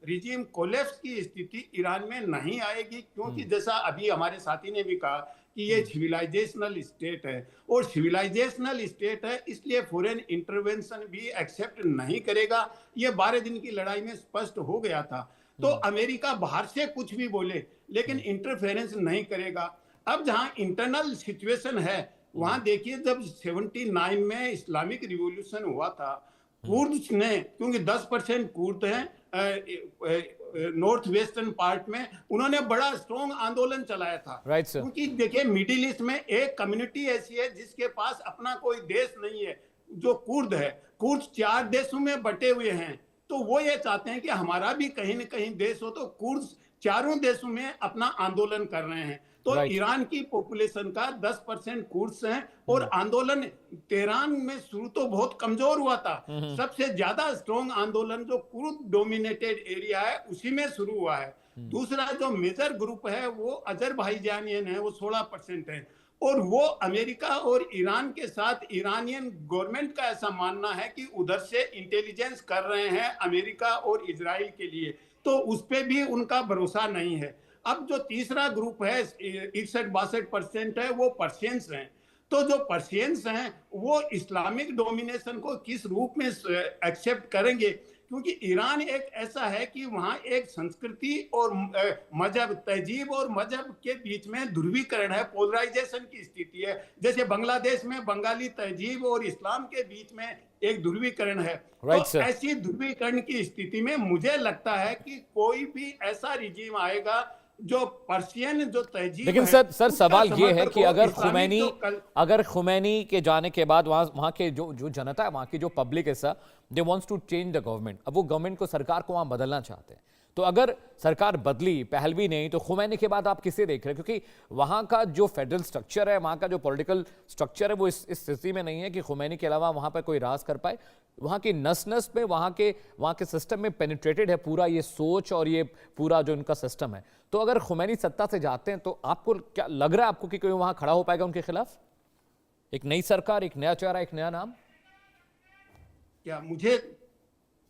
रिजिम कोलैप्स की स्थिति ईरान में नहीं आएगी, क्योंकि जैसा अभी हमारे साथी ने भी कहा कि ये सिविलाइजेशनल स्टेट है, और सिविलाइजेशनल स्टेट है इसलिए फॉरेन इंटरवेंशन भी एक्सेप्ट नहीं करेगा। ये 12 दिन की लड़ाई में स्पष्ट हो गया था। तो अमेरिका बाहर से कुछ भी बोले लेकिन इंटरफेरेंस नहीं करेगा। अब जहां इंटरनल सिचुएशन है वहां देखिए, जब 79 में इस्लामिक रिवॉल्यूशन हुआ था, कुर्द ने, क्योंकि 10% कुर्द हैं नॉर्थ वेस्टर्न पार्ट में, उन्होंने बड़ा स्ट्रॉन्ग आंदोलन चलाया था। क्योंकि देखिए मिडिल ईस्ट में एक कम्युनिटी ऐसी है जिसके पास अपना कोई देश नहीं है, जो कुर्द है। कुर्द 4 देशों में बटे हुए हैं, तो वो ये चाहते हैं कि हमारा भी कहीं न कहीं देश हो। तो कुर्द 4 देशों में अपना आंदोलन कर रहे हैं। तो ईरान की पॉपुलेशन का 10% कुर्द हैं, और आंदोलन तेहरान में शुरू तो बहुत कमजोर हुआ था। सबसे ज्यादा स्ट्रॉन्ग आंदोलन जो कुर्द डोमिनेटेड एरिया है उसी में शुरू हुआ है। दूसरा जो मेजर ग्रुप है वो अजरबैजानियन है, वो 16% है। और वो अमेरिका और ईरान के साथ, ईरानियन गवर्नमेंट का ऐसा मानना है कि उधर से इंटेलिजेंस कर रहे हैं अमेरिका और इजराइल के लिए, तो उस पर भी उनका भरोसा नहीं है। अब जो तीसरा ग्रुप है 61-62% है, वो पर्शियंस हैं। तो जो पर्शियंस हैं वो इस्लामिक डोमिनेशन को किस रूप में एक्सेप्ट करेंगे, क्योंकि ईरान एक ऐसा है कि वहाँ एक संस्कृति और मजहब, तहजीब और मजहब के बीच में ध्रुवीकरण है, पोलराइजेशन की स्थिति है। जैसे बांग्लादेश में बंगाली तहजीब और इस्लाम के बीच में एक ध्रुवीकरण है। तो ऐसी ध्रुवीकरण की स्थिति में मुझे लगता है कि कोई भी ऐसा रिजीम आएगा जो पर्शियन जो तहजीब, लेकिन सर सवाल ये है कि अगर खुमैनी के जाने के बाद वहां के जो जनता है, वहां की जो पब्लिक है sir, they wants to change the government. अब वो गवर्नमेंट को, सरकार को वहां बदलना चाहते हैं। तो अगर सरकार बदली, पहलवी नहीं, तो खुमैनी के बाद आप किसे देख रहे हैं? क्योंकि वहां का जो फेडरल स्ट्रक्चर है, वहां का जो पॉलिटिकल स्ट्रक्चर है, वो इस स्थिति में नहीं है कि खुमैनी के अलावा वहां पर कोई राज कर पाए। वहां की नस नस में, वहां के सिस्टम में पेनिट्रेटेड है पूरा ये सोच और ये पूरा जो उनका सिस्टम है। तो अगर खुमैनी सत्ता से जाते हैं तो आपको क्या लग रहा है, आपको कि कोई वहां खड़ा हो पाएगा उनके खिलाफ? एक नई सरकार, एक नया चेहरा, एक नया नाम? क्या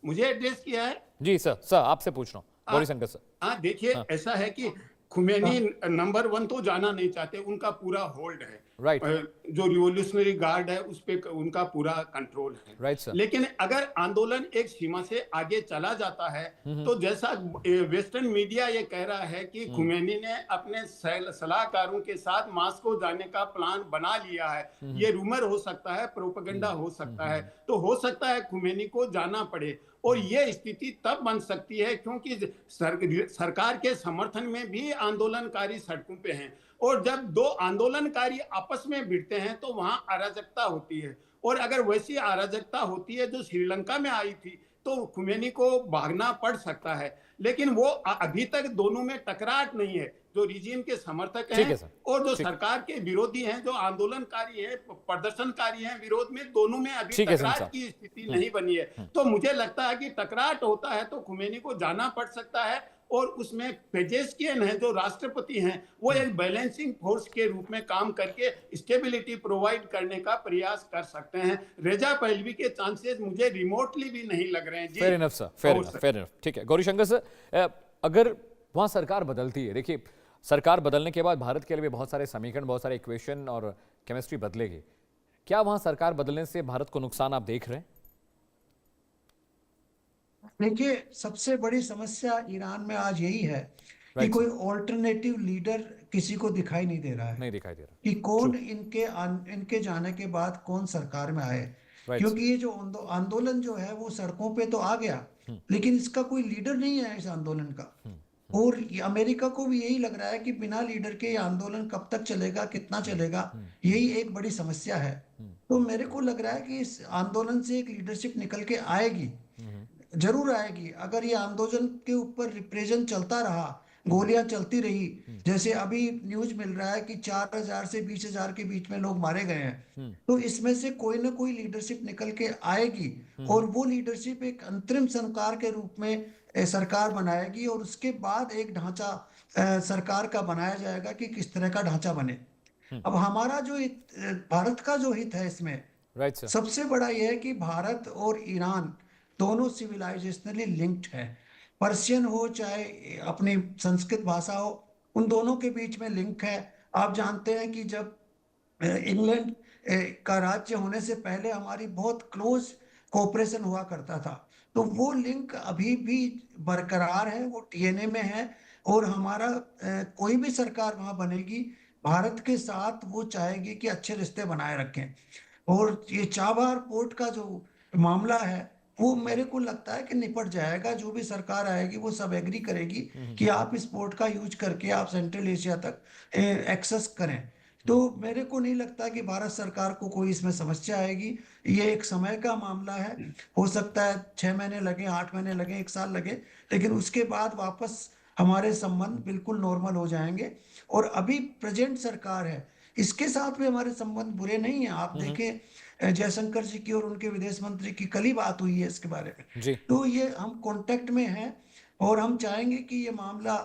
मुझे एड्रेस किया है? जी सर आपसे पूछ रहा हूँ, गौरीशंकर सर। हाँ देखिए, ऐसा है कि खुमैनी नंबर 1 तो जाना नहीं चाहते, उनका पूरा होल्ड है। जो रिवोल्यूशनरी गार्ड है उस पे उनका पूरा कंट्रोल है। लेकिन अगर आंदोलन एक सीमा से आगे चला जाता है, तो जैसा वेस्टर्न मीडिया ये कह रहा है कि खुमैनी ने अपने सलाहकारों के साथ मॉस्को जाने का प्लान बना लिया है, ये रूमर हो सकता है, प्रोपेगेंडा हो सकता है। तो हो सकता है खुमैनी को जाना पड़े, और ये स्थिति तब बन सकती है क्योंकि सरकार के समर्थन में भी आंदोलनकारी सड़कों पे हैं, और जब 2 आंदोलनकारी आपस में भिड़ते हैं तो वहां अराजकता होती है। और अगर वैसी अराजकता होती है जो श्रीलंका में आई थी, तो खुमैनी को भागना पड़ सकता है। लेकिन वो अभी तक दोनों में टकराट नहीं है, जो रिजीम के समर्थक हैं और जो सरकार के विरोधी हैं, जो आंदोलनकारी हैं, प्रदर्शनकारी हैं विरोध में, दोनों में अभी टकराट की स्थिति नहीं बनी है। तो मुझे लगता है कि टकराट होता है तो खुमैनी को जाना पड़ सकता है, और उसमें पेजेस्कियन है जो राष्ट्रपति हैं, वो एक बैलेंसिंग फोर्स के रूप में काम करके स्टेबिलिटी प्रोवाइड करने का प्रयास कर सकते हैं। रेजा पहलवी के चांसेस मुझे रिमोटली भी नहीं लग रहे हैं। जी, fair enough sir, fair enough, ठीक है। गौरीशंकर सर, अगर वहां सरकार बदलती है, देखिए सरकार बदलने के बाद भारत के लिए बहुत सारे समीकरण, बहुत सारे इक्वेशन और केमिस्ट्री बदलेगी। क्या वहां सरकार बदलने से भारत को नुकसान आप देख रहे हैं? देखिए, सबसे बड़ी समस्या ईरान में आज यही है कि कोई ऑल्टरनेटिव लीडर किसी को दिखाई नहीं दे रहा है, नहीं दिखाई दे रहा कि कौन इनके जाने के बाद कौन सरकार में आए। क्योंकि ये जो आंदोलन जो है वो सड़कों पे तो आ गया, लेकिन इसका कोई लीडर नहीं है इस आंदोलन का। और अमेरिका को भी यही लग रहा है कि बिना लीडर के ये आंदोलन कब तक चलेगा, कितना चलेगा, यही एक बड़ी समस्या है। तो मेरे को लग रहा है कि इस आंदोलन से एक लीडरशिप निकल के आएगी, जरूर आएगी। अगर ये आंदोलन के ऊपर रिप्रेशन चलता रहा, गोलियां चलती रही, जैसे अभी न्यूज मिल रहा है कि 4,000 से 20,000 के बीच में लोग मारे गए हैं, तो इसमें से कोई ना कोई लीडरशिप निकल के आएगी, और वो लीडरशिप एक अंतरिम सरकार के रूप में सरकार बनाएगी, और उसके बाद एक ढांचा सरकार का बनाया जाएगा कि किस तरह का ढांचा बने। अब हमारा जो भारत का जो हित है इसमें, राइट सर, सबसे बड़ा यह है कि भारत और ईरान दोनों सिविलाइजेशनली लिंक्ड है। पर्शियन हो चाहे अपनी संस्कृत भाषा हो, उन दोनों के बीच में लिंक है। आप जानते हैं कि जब इंग्लैंड का राज्य होने से पहले हमारी बहुत क्लोज कोऑपरेशन हुआ करता था, तो वो लिंक अभी भी बरकरार है, वो डीएनए में है। और हमारा कोई भी सरकार वहां बनेगी, भारत के साथ वो चाहेगी कि अच्छे रिश्ते बनाए रखें। और ये चाबहार पोर्ट का जो मामला है, वो मेरे को लगता है कि निपट जाएगा। जो भी सरकार आएगी वो सब एग्री करेगी कि आप इस पोर्ट का यूज करके आप सेंट्रल एशिया तक एक्सेस करें। तो मेरे को नहीं लगता कि भारत सरकार को कोई इसमें समस्या आएगी। ये एक समय का मामला है, हो सकता है 6 महीने लगे, 8 महीने लगे, 1 साल लगे, लेकिन उसके बाद वापस हमारे संबंध बिल्कुल नॉर्मल हो जाएंगे। और अभी प्रेजेंट सरकार है, इसके साथ भी हमारे संबंध बुरे नहीं है। आप देखें, जयशंकर जी की और उनके विदेश मंत्री की कल ही बात हुई है इसके बारे में जी। तो ये हम कांटेक्ट में हैं, और हम चाहेंगे कि ये मामला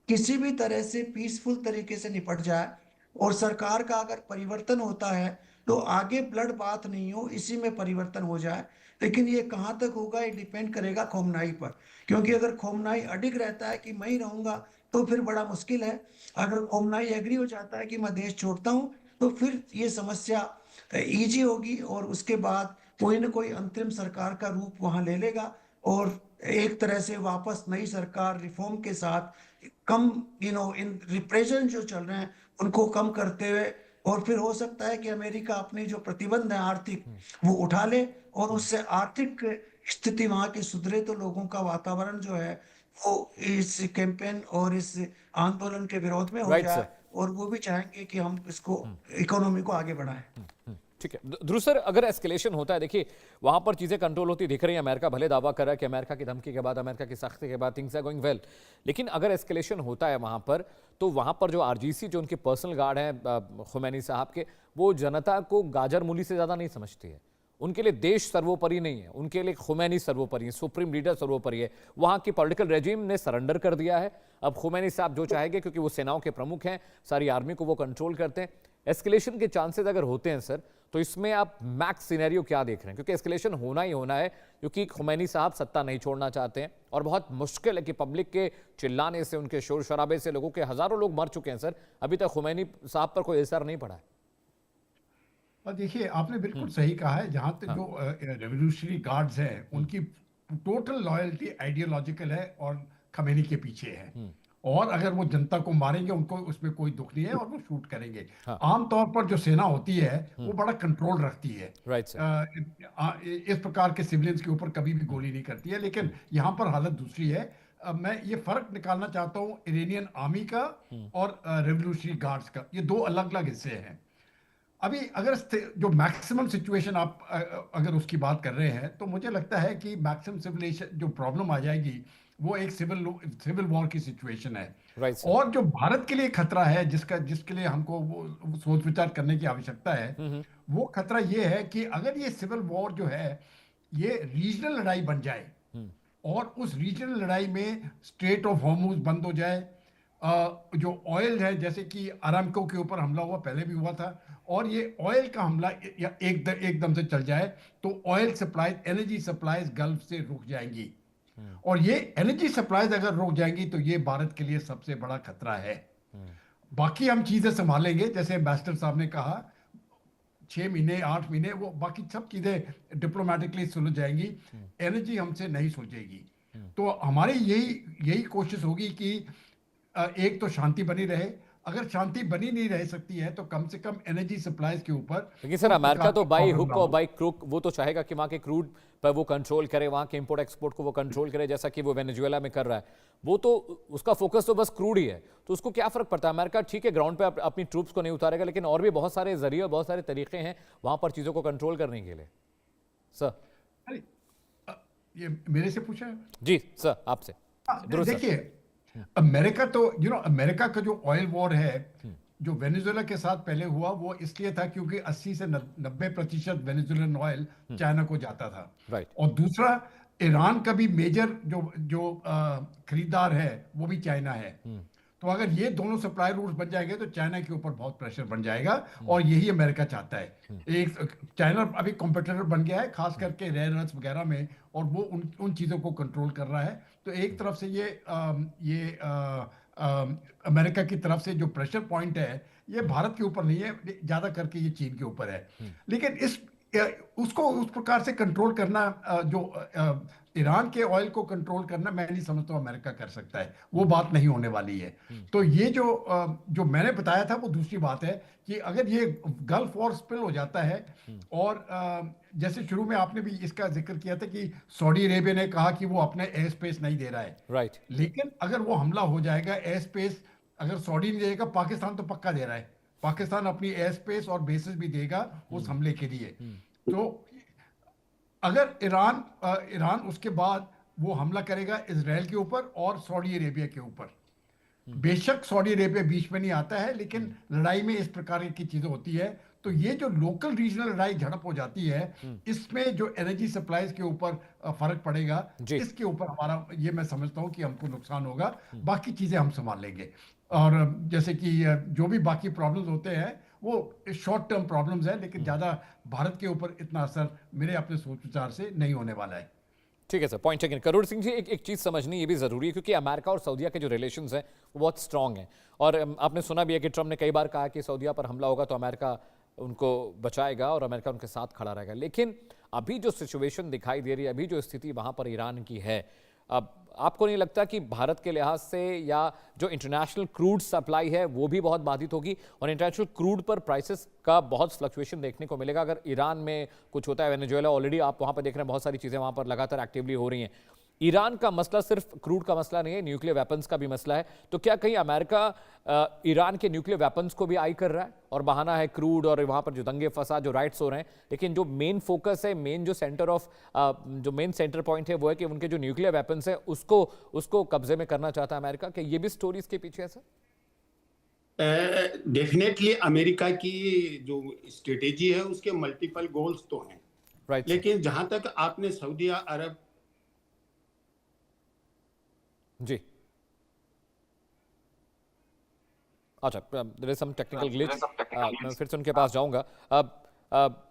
किसी भी तरह से पीसफुल तरीके से निपट जाए। और सरकार का अगर परिवर्तन होता है तो आगे ब्लड बात नहीं हो, इसी में परिवर्तन हो जाए। लेकिन ये कहाँ तक होगा, ये डिपेंड करेगा खोमनाई पर, क्योंकि अगर खोमनाई अडिग रहता है कि मैं ही रहूंगा तो फिर बड़ा मुश्किल है। अगर खोमनाई एग्री हो जाता है कि मैं देश छोड़ता हूँ, तो फिर ये समस्या इजी होगी, और उसके बाद कोई ना कोई अंतरिम सरकार का रूप वहां ले लेगा, और एक तरह से वापस नई सरकार रिफॉर्म के साथ कम इन रिप्रेशन जो चल रहे हैं उनको कम करते हुए, और फिर हो सकता है कि अमेरिका अपनी जो प्रतिबंध है आर्थिक, वो उठा ले, और उससे आर्थिक स्थिति वहां की सुधरे, तो लोगों का वातावरण जो है वो इस कैंपेन और इस आंदोलन के विरोध में हो Right, जाए, sir. और वो भी चाहेंगे कि हम इसको इकोनॉमी को आगे बढ़ाएं। ठीक है ध्रुव सर, अगर एस्केलेशन होता है, देखिए वहां पर चीजें कंट्रोल होती दिख रही है। अमेरिका भले दावा कर रहा है कि अमेरिका की धमकी के बाद, अमेरिका की सख्ती के बाद थिंग्स आर गोइंग वेल, लेकिन अगर एस्केलेशन होता है वहां पर, तो वहां पर जो आरजीसी, जो उनके पर्सनल गार्ड हैं खुमैनी साहब के, वो जनता को गाजर मूली से ज्यादा नहीं समझती है। उनके लिए देश सर्वोपरि नहीं है, उनके लिए खुमैनी सर्वोपरि है, सुप्रीम लीडर सर्वोपरि है। वहां की पॉलिटिकल रेजिम ने सरेंडर कर दिया है। अब खुमैनी साहब जो चाहेंगे, क्योंकि वो सेनाओं के प्रमुख हैं, सारी आर्मी को वो कंट्रोल करते हैं। एस्केलेशन के चांसेस अगर होते हैं सर, तो इसमें आप मैक्स सिनेरियो क्या देख रहे हैं? क्योंकि एस्केलेशन होना ही होना है, क्योंकि खुमैनी साहब सत्ता नहीं छोड़ना चाहते हैं, और बहुत मुश्किल है कि पब्लिक के चिल्लाने से, उनके शोर शराबे से लोगों के हजारों लोग मर चुके हैं सर, अभी तक खुमैनी साहब पर कोई असर नहीं पड़ा है। और देखिए, आपने बिल्कुल सही कहा है। जहां तक जो रेवोल्यूशनरी गार्ड्स हैं, उनकी टोटल लॉयल्टी आइडियोलॉजिकल है और खमेनी के पीछे है। और अगर वो जनता को मारेंगे, उनको उसमें कोई दुख नहीं है, और वो शूट करेंगे। आमतौर पर जो सेना होती है वो बड़ा कंट्रोल रखती है, राइट सर। इस प्रकार के सिविलियंस के ऊपर कभी भी गोली नहीं करती है। लेकिन यहाँ पर हालत दूसरी है। मैं ये फर्क निकालना चाहता हूँ इरानियन आर्मी का और रेवोल्यूशनरी गार्ड्स का। ये दो अलग अलग हिस्से हैं। अभी अगर जो मैक्सिमम सिचुएशन आप अगर उसकी बात कर रहे हैं, तो मुझे लगता है कि मैक्सिमम सिविलाइजेशन जो प्रॉब्लम आ जाएगी, वो एक सिविल वॉर की सिचुएशन है। Right, और जो भारत के लिए खतरा है, जिसके लिए हमको वो सोच विचार करने की आवश्यकता है, वो खतरा ये है कि अगर ये सिविल वॉर जो है ये रीजनल लड़ाई बन जाए, और उस रीजनल लड़ाई में स्ट्रेट ऑफ हॉर्मुज बंद हो जाए, जो ऑयल है, जैसे कि अरामको के ऊपर हमला हुआ, पहले भी हुआ था, और ये ऑयल का हमला या एकदम से चल जाए, तो oil supplies, energy supplies gulf से रुक जाएंगी। और ये एनर्जी सप्लाईज अगर रुक जाएंगी, तो ये भारत के लिए सबसे बड़ा खतरा है। बाकी हम चीजें संभालेंगे, जैसे एम्बेसडर साहब ने कहा, 6 महीने 8 महीने, वो बाकी सब चीजें डिप्लोमेटिकली सुलझ जाएंगी। एनर्जी हमसे नहीं सुलझेगी। तो हमारी यही कोशिश होगी कि एक तो शांति बनी रहे। अगर शांति बनी नहीं रह सकती है तो कम से कम एनर्जी सप्लाईज के ऊपर लेकिन सर कोई अमेरिका प्रकार तो का बाई प्रॉब्लम हुक ना और हो। बाई क्रूक वो तो चाहेगा कि वहाँ के क्रूड पर वो कंट्रोल करे, वहाँ के इंपोर्ट एक्सपोर्ट को वो कंट्रोल करे, जैसा कि वो वेनेजुएला में कर रहा है। वो तो उसका फोकस तो बस क्रूड ही है, तो उसको क्या फर्क पड़ता है? अमेरिका ठीक है ग्राउंड पे अपनी ट्रूप्स को नहीं उतारेगा, लेकिन और भी बहुत सारे जरिए और बहुत सारे तरीके हैं वहाँ पर चीज़ों को कंट्रोल करने के लिए। सर अरे, ये मेरे से पूछा है? जी सर आपसे दुरुस्त सर। देखिए, अमेरिका तो अमेरिका का जो ऑयल वॉर है जो वेनेजुएला के साथ पहले हुआ वो इसलिए था क्योंकि 80 से 90% वेनेजुएलन ऑयल चाइना को जाता था। राइट। और दूसरा, ईरान का भी मेजर जो जो खरीदार है वो भी चाइना है। तो अगर ये दोनों सप्लाई रूट्स बन जाएंगे तो चाइना के ऊपर बहुत प्रेशर बन जाएगा, और यही अमेरिका चाहता है। एक चाइना अभी कॉम्पिटिटर बन गया है, खास करके रेयर अर्थ वगैरह में, और वो उन चीज़ों को कंट्रोल कर रहा है। तो एक तरफ से ये अमेरिका की तरफ से जो प्रेशर पॉइंट है ये भारत के ऊपर नहीं है, ज़्यादा करके ये चीन के ऊपर है। लेकिन उसको उस प्रकार से कंट्रोल करना, ईरान के ऑयल को कंट्रोल करना, मैं नहीं समझता हूं अमेरिका कर सकता है। वो बात नहीं होने वाली है। तो ये जो मैंने बताया था वो दूसरी बात है कि अगर ये गल्फ वॉर स्पिल हो जाता है, और जैसे शुरू में आपने भी इसका जिक्र किया था कि सऊदी अरेबिया ने कहा कि वो अपने एयर स्पेस नहीं दे रहा है। राइट। लेकिन अगर वो हमला हो जाएगा, एयर स्पेस अगर सऊदी नहीं देगा, पाकिस्तान तो पक्का दे रहा है। पाकिस्तान अपनी एयर स्पेस और बेसिस भी देगा उस हमले के लिए। तो अगर ईरान उसके बाद वो हमला करेगा इजराइल के ऊपर और सऊदी अरेबिया के ऊपर। बेशक सऊदी अरेबिया बीच में नहीं आता है, लेकिन लड़ाई में इस प्रकार की चीजें होती है। तो ये जो लोकल रीजनल लड़ाई झड़प हो जाती है, इसमें जो एनर्जी सप्लाईज के ऊपर फर्क पड़ेगा, इसके ऊपर हमारा, ये मैं समझता हूँ कि हमको नुकसान होगा। बाकी चीजें हम संभाल लेंगे। और जैसे कि जो भी बाकी प्रॉब्लम्स होते हैं वो शॉर्ट टर्म प्रॉब्लम्स हैं, लेकिन ज़्यादा भारत के ऊपर इतना असर मेरे अपने सोच विचार से नहीं होने वाला है। ठीक है sir, point taken. Karod Singh ji, एक चीज़ समझनी ये भी ज़रूरी है, क्योंकि अमेरिका और सऊदीया के जो रिलेशंस हैं वो बहुत स्ट्रांग हैं। और आपने सुना भी है कि ट्रम्प ने कई बार कहा कि सऊदीया पर हमला होगा तो अमेरिका उनको बचाएगा और अमेरिका उनके साथ खड़ा रहेगा। लेकिन अभी जो सिचुएशन दिखाई दे रही है, अभी जो स्थिति वहाँ पर ईरान की है, अब आपको नहीं लगता कि भारत के लिहाज से या जो इंटरनेशनल क्रूड सप्लाई है वो भी बहुत बाधित होगी, और इंटरनेशनल क्रूड पर प्राइसेस का बहुत फ्लक्चुएशन देखने को मिलेगा अगर ईरान में कुछ होता है? वेनेजुएला ऑलरेडी आप वहाँ पर देख रहे हैं, बहुत सारी चीज़ें वहाँ पर लगातार एक्टिवली हो रही हैं। ईरान का मसला सिर्फ क्रूड का मसला नहीं है, न्यूक्लियर वेपन्स का भी मसला है। तो क्या कहीं अमेरिका ईरान के न्यूक्लियर वेपन्स को भी आई कर रहा है, और बहाना है क्रूड और वहाँ पर जो दंगे फसाद, जो राइट्स हो रहे हैं, लेकिन जो मेन फोकस है, मेन जो सेंटर ऑफ जो मेन सेंटर पॉइंट है वो है कि उनके जो न्यूक्लियर वेपन्स है उसको कब्जे में करना चाहता है अमेरिका? क्या ये भी स्टोरी इसके पीछे है सर? डेफिनेटली अमेरिका की जो स्ट्रेटेजी है उसके मल्टीपल गोल्स तो हैं, राइट। लेकिन जहां तक आपने सऊदी अरब जी, अच्छा, there is some technical glitch, मैं फिर से उनके पास जाऊंगा।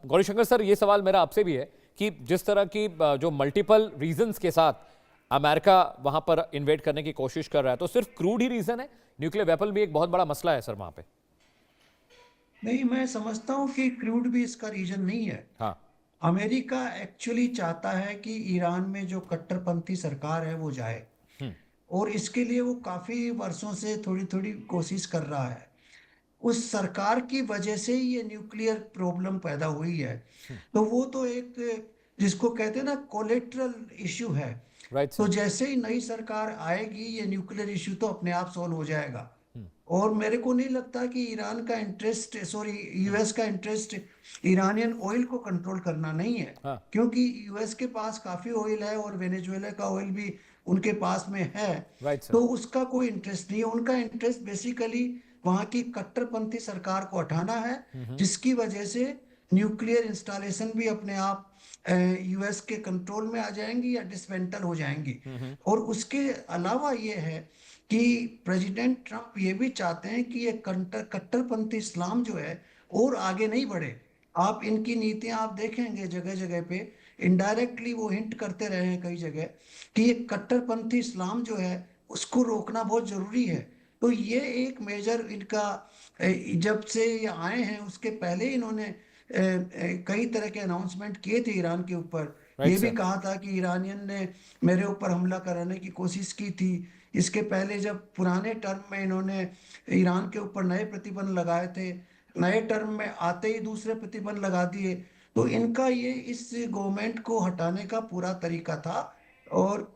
गौरीशंकर सर, ये सवाल मेरा आपसे भी है कि जिस तरह की जो मल्टीपल रीजंस के साथ अमेरिका वहां पर इन्वेड करने की कोशिश कर रहा है, तो सिर्फ क्रूड ही रीजन है? न्यूक्लियर वेपन भी एक बहुत बड़ा मसला है सर वहां पे। नहीं, मैं समझता हूँ कि क्रूड भी इसका रीजन नहीं है। हाँ। अमेरिका एक्चुअली चाहता है कि ईरान में जो कट्टरपंथी सरकार है वो जाए, और इसके लिए वो काफी वर्षों से थोड़ी थोड़ी कोशिश कर रहा है। उस सरकार की वजह से ये न्यूक्लियर प्रॉब्लम पैदा हुई है। तो वो तो एक, जिसको कहते हैं ना, कोलेट्रल इश्यू है। तो जैसे ही नई सरकार आएगी ये न्यूक्लियर इश्यू तो अपने आप सॉल्व हो जाएगा। और मेरे को नहीं लगता कि ईरान का इंटरेस्ट, यूएस का इंटरेस्ट ईरानियन ऑयल को कंट्रोल करना नहीं है। क्योंकि यूएस के पास काफी ऑयल है और वेनेजुएला का ऑयल भी उनके पास में है। तो उसका कोई इंटरेस्ट नहीं है। उनका इंटरेस्ट बेसिकली वहां की कट्टरपंथी सरकार को हटाना है, जिसकी वजह से न्यूक्लियर इंस्टॉलेशन भी अपने आप यूएस के कंट्रोल में आ जाएंगी या डिसमेंटल हो जाएंगी। और उसके अलावा ये है कि प्रेसिडेंट ट्रंप ये भी चाहते हैं कि ये कट्टरपंथी इस्लाम जो है और आगे नहीं बढ़े। आप इनकी नीतियां आप देखेंगे जगह जगह पे इनडायरेक्टली वो हिंट करते रहे हैं कई जगह कि ये कट्टरपंथी इस्लाम जो है उसको रोकना बहुत जरूरी है। तो ये एक मेजर इनका, जब से ये आए हैं उसके पहले इन्होंने कई तरह के अनाउंसमेंट किए थे ईरान के ऊपर ये भी कहा था कि ईरानियन ने मेरे ऊपर हमला कराने की कोशिश की थी। इसके पहले जब पुराने टर्म में इन्होंने ईरान के ऊपर नए प्रतिबंध लगाए थे, नए टर्म में आते ही दूसरे प्रतिबंध लगा दिए। तो इनका ये इस गवर्नमेंट को हटाने का पूरा तरीका था और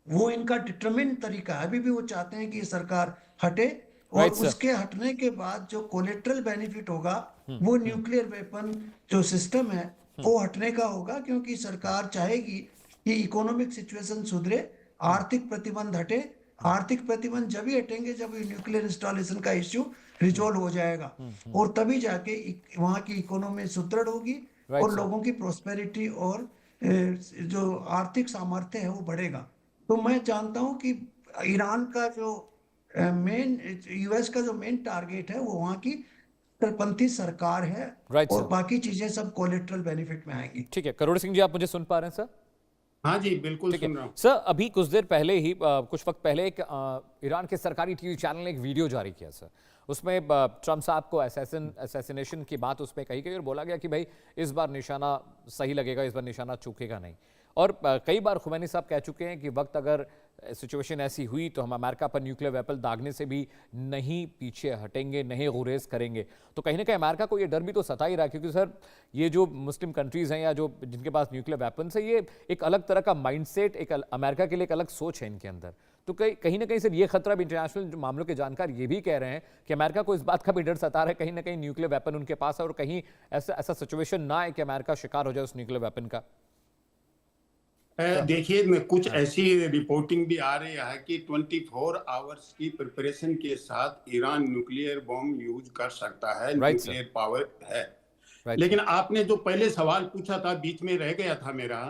वो इनका डिटरमिन्ड तरीका है। अभी भी वो चाहते हैं कि ये सरकार हटे और Right, sir. उसके हटने के बाद जो कोलेट्रल बेनिफिट होगा वो न्यूक्लियर वेपन जो सिस्टम है वो हटने का होगा, क्योंकि सरकार चाहेगी कि इकोनॉमिक सिचुएशन सुधरे, आर्थिक प्रतिबंध हटे। आर्थिक प्रतिबंध जब ही हटेंगे जब ये न्यूक्लियर इंस्टॉलेशन का इश्यू रिजॉल्व हो जाएगा और तभी जाके वहां की इकोनॉमी सुदृढ़ होगी Right, और sir. लोगों की प्रोस्पेरिटी और जो आर्थिक सामर्थ्य है वो बढ़ेगा। तो मैं जानता हूं कि ईरान का जो मेन यूएस का जो मेन टारगेट है वो वहां की कट्टरपंथी सरकार है Right, और sir. बाकी चीजें सब कोलेट्रल बेनिफिट में आएंगी। ठीक है, करोड़ सिंह जी, आप मुझे सुन पा रहे हैं सर? हाँ जी, बिल्कुल ठीक सुन है रहा हूँ। सर, अभी कुछ देर पहले ही कुछ वक्त पहले एक ईरान के सरकारी टीवी चैनल ने एक वीडियो जारी किया सर। उसमें ट्रम्प साहब को असैसिनेशन की बात उसमें कही गई और बोला गया कि भाई इस बार निशाना सही लगेगा, इस बार निशाना चूकेगा नहीं। और कई बार खुमैनी साहब कह चुके हैं कि वक्त अगर सिचुएशन ऐसी हुई तो हम अमेरिका पर न्यूक्लियर वेपन दागने से भी नहीं पीछे हटेंगे, नहीं गुरेज करेंगे। तो कहीं ना कहीं अमेरिका को ये डर भी तो सता ही रहा है, क्योंकि सर ये जो मुस्लिम कंट्रीज़ हैं या जो जिनके पास न्यूक्लियर वेपन्स है, ये एक अलग तरह का माइंडसेट, एक अमेरिका के लिए एक अलग सोच है इनके अंदर। तो कहीं ना कहीं सर ये खतरा भी, इंटरनेशनल मामलों के जानकार ये भी कह रहे हैं कि अमेरिका को इस बात का भी डर सता रहा है कहीं ना कहीं न्यूक्लियर वेपन उनके पास है और कहीं ऐसा सिचुएशन ना है कि अमेरिका शिकार हो जाए उस न्यूक्लियर वेपन का। देखिए, कुछ ऐसी रिपोर्टिंग भी आ रही है कि 24 आवर्स की प्रिपरेशन के साथ ईरान न्यूक्लियर बॉम्ब यूज कर सकता है, न्यूक्लियर पावर है। लेकिन आपने जो पहले सवाल पूछा था, बीच में रह गया था मेरा,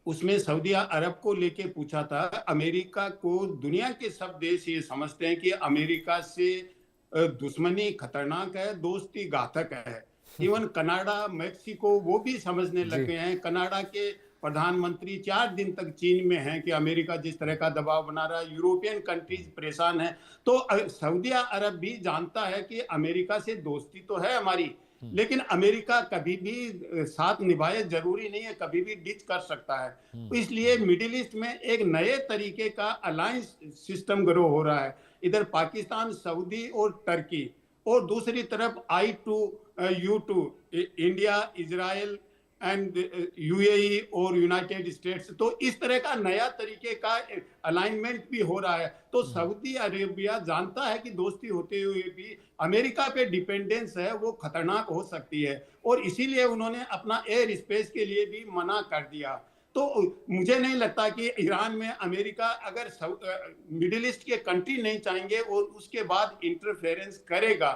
उसमें सऊदी अरब को लेके पूछा था। अमेरिका को दुनिया के सब देश ये समझते हैं कि अमेरिका से दुश्मनी खतरनाक है, दोस्ती घातक है। इवन कनाडा, मैक्सिको वो भी समझने लग गए हैं। कनाडा के प्रधानमंत्री 4 दिन तक चीन में हैं कि अमेरिका जिस तरह का दबाव बना रहा है, यूरोपियन कंट्रीज परेशान है। तो सऊदी अरब भी जानता है कि अमेरिका से दोस्ती तो है हमारी, लेकिन अमेरिका कभी भी साथ निभाए जरूरी नहीं है, कभी भी डिच कर सकता है। तो इसलिए मिडिल ईस्ट में एक नए तरीके का अलायंस सिस्टम ग्रो हो रहा है। इधर पाकिस्तान, सऊदी और टर्की, और दूसरी तरफ I2U2 India, Israel and UAE और यूनाइटेड स्टेट्स। तो इस तरह का नया तरीके का अलाइनमेंट भी हो रहा है। तो सऊदी अरेबिया जानता है कि दोस्ती होते हुए भी अमेरिका पे डिपेंडेंस है वो खतरनाक हो सकती है, और इसीलिए उन्होंने अपना एयर स्पेस के लिए भी मना कर दिया। तो मुझे नहीं लगता कि ईरान में अमेरिका अगर मिडिल ईस्ट के कंट्री नहीं चाहेंगे और उसके बाद इंटरफेरेंस करेगा।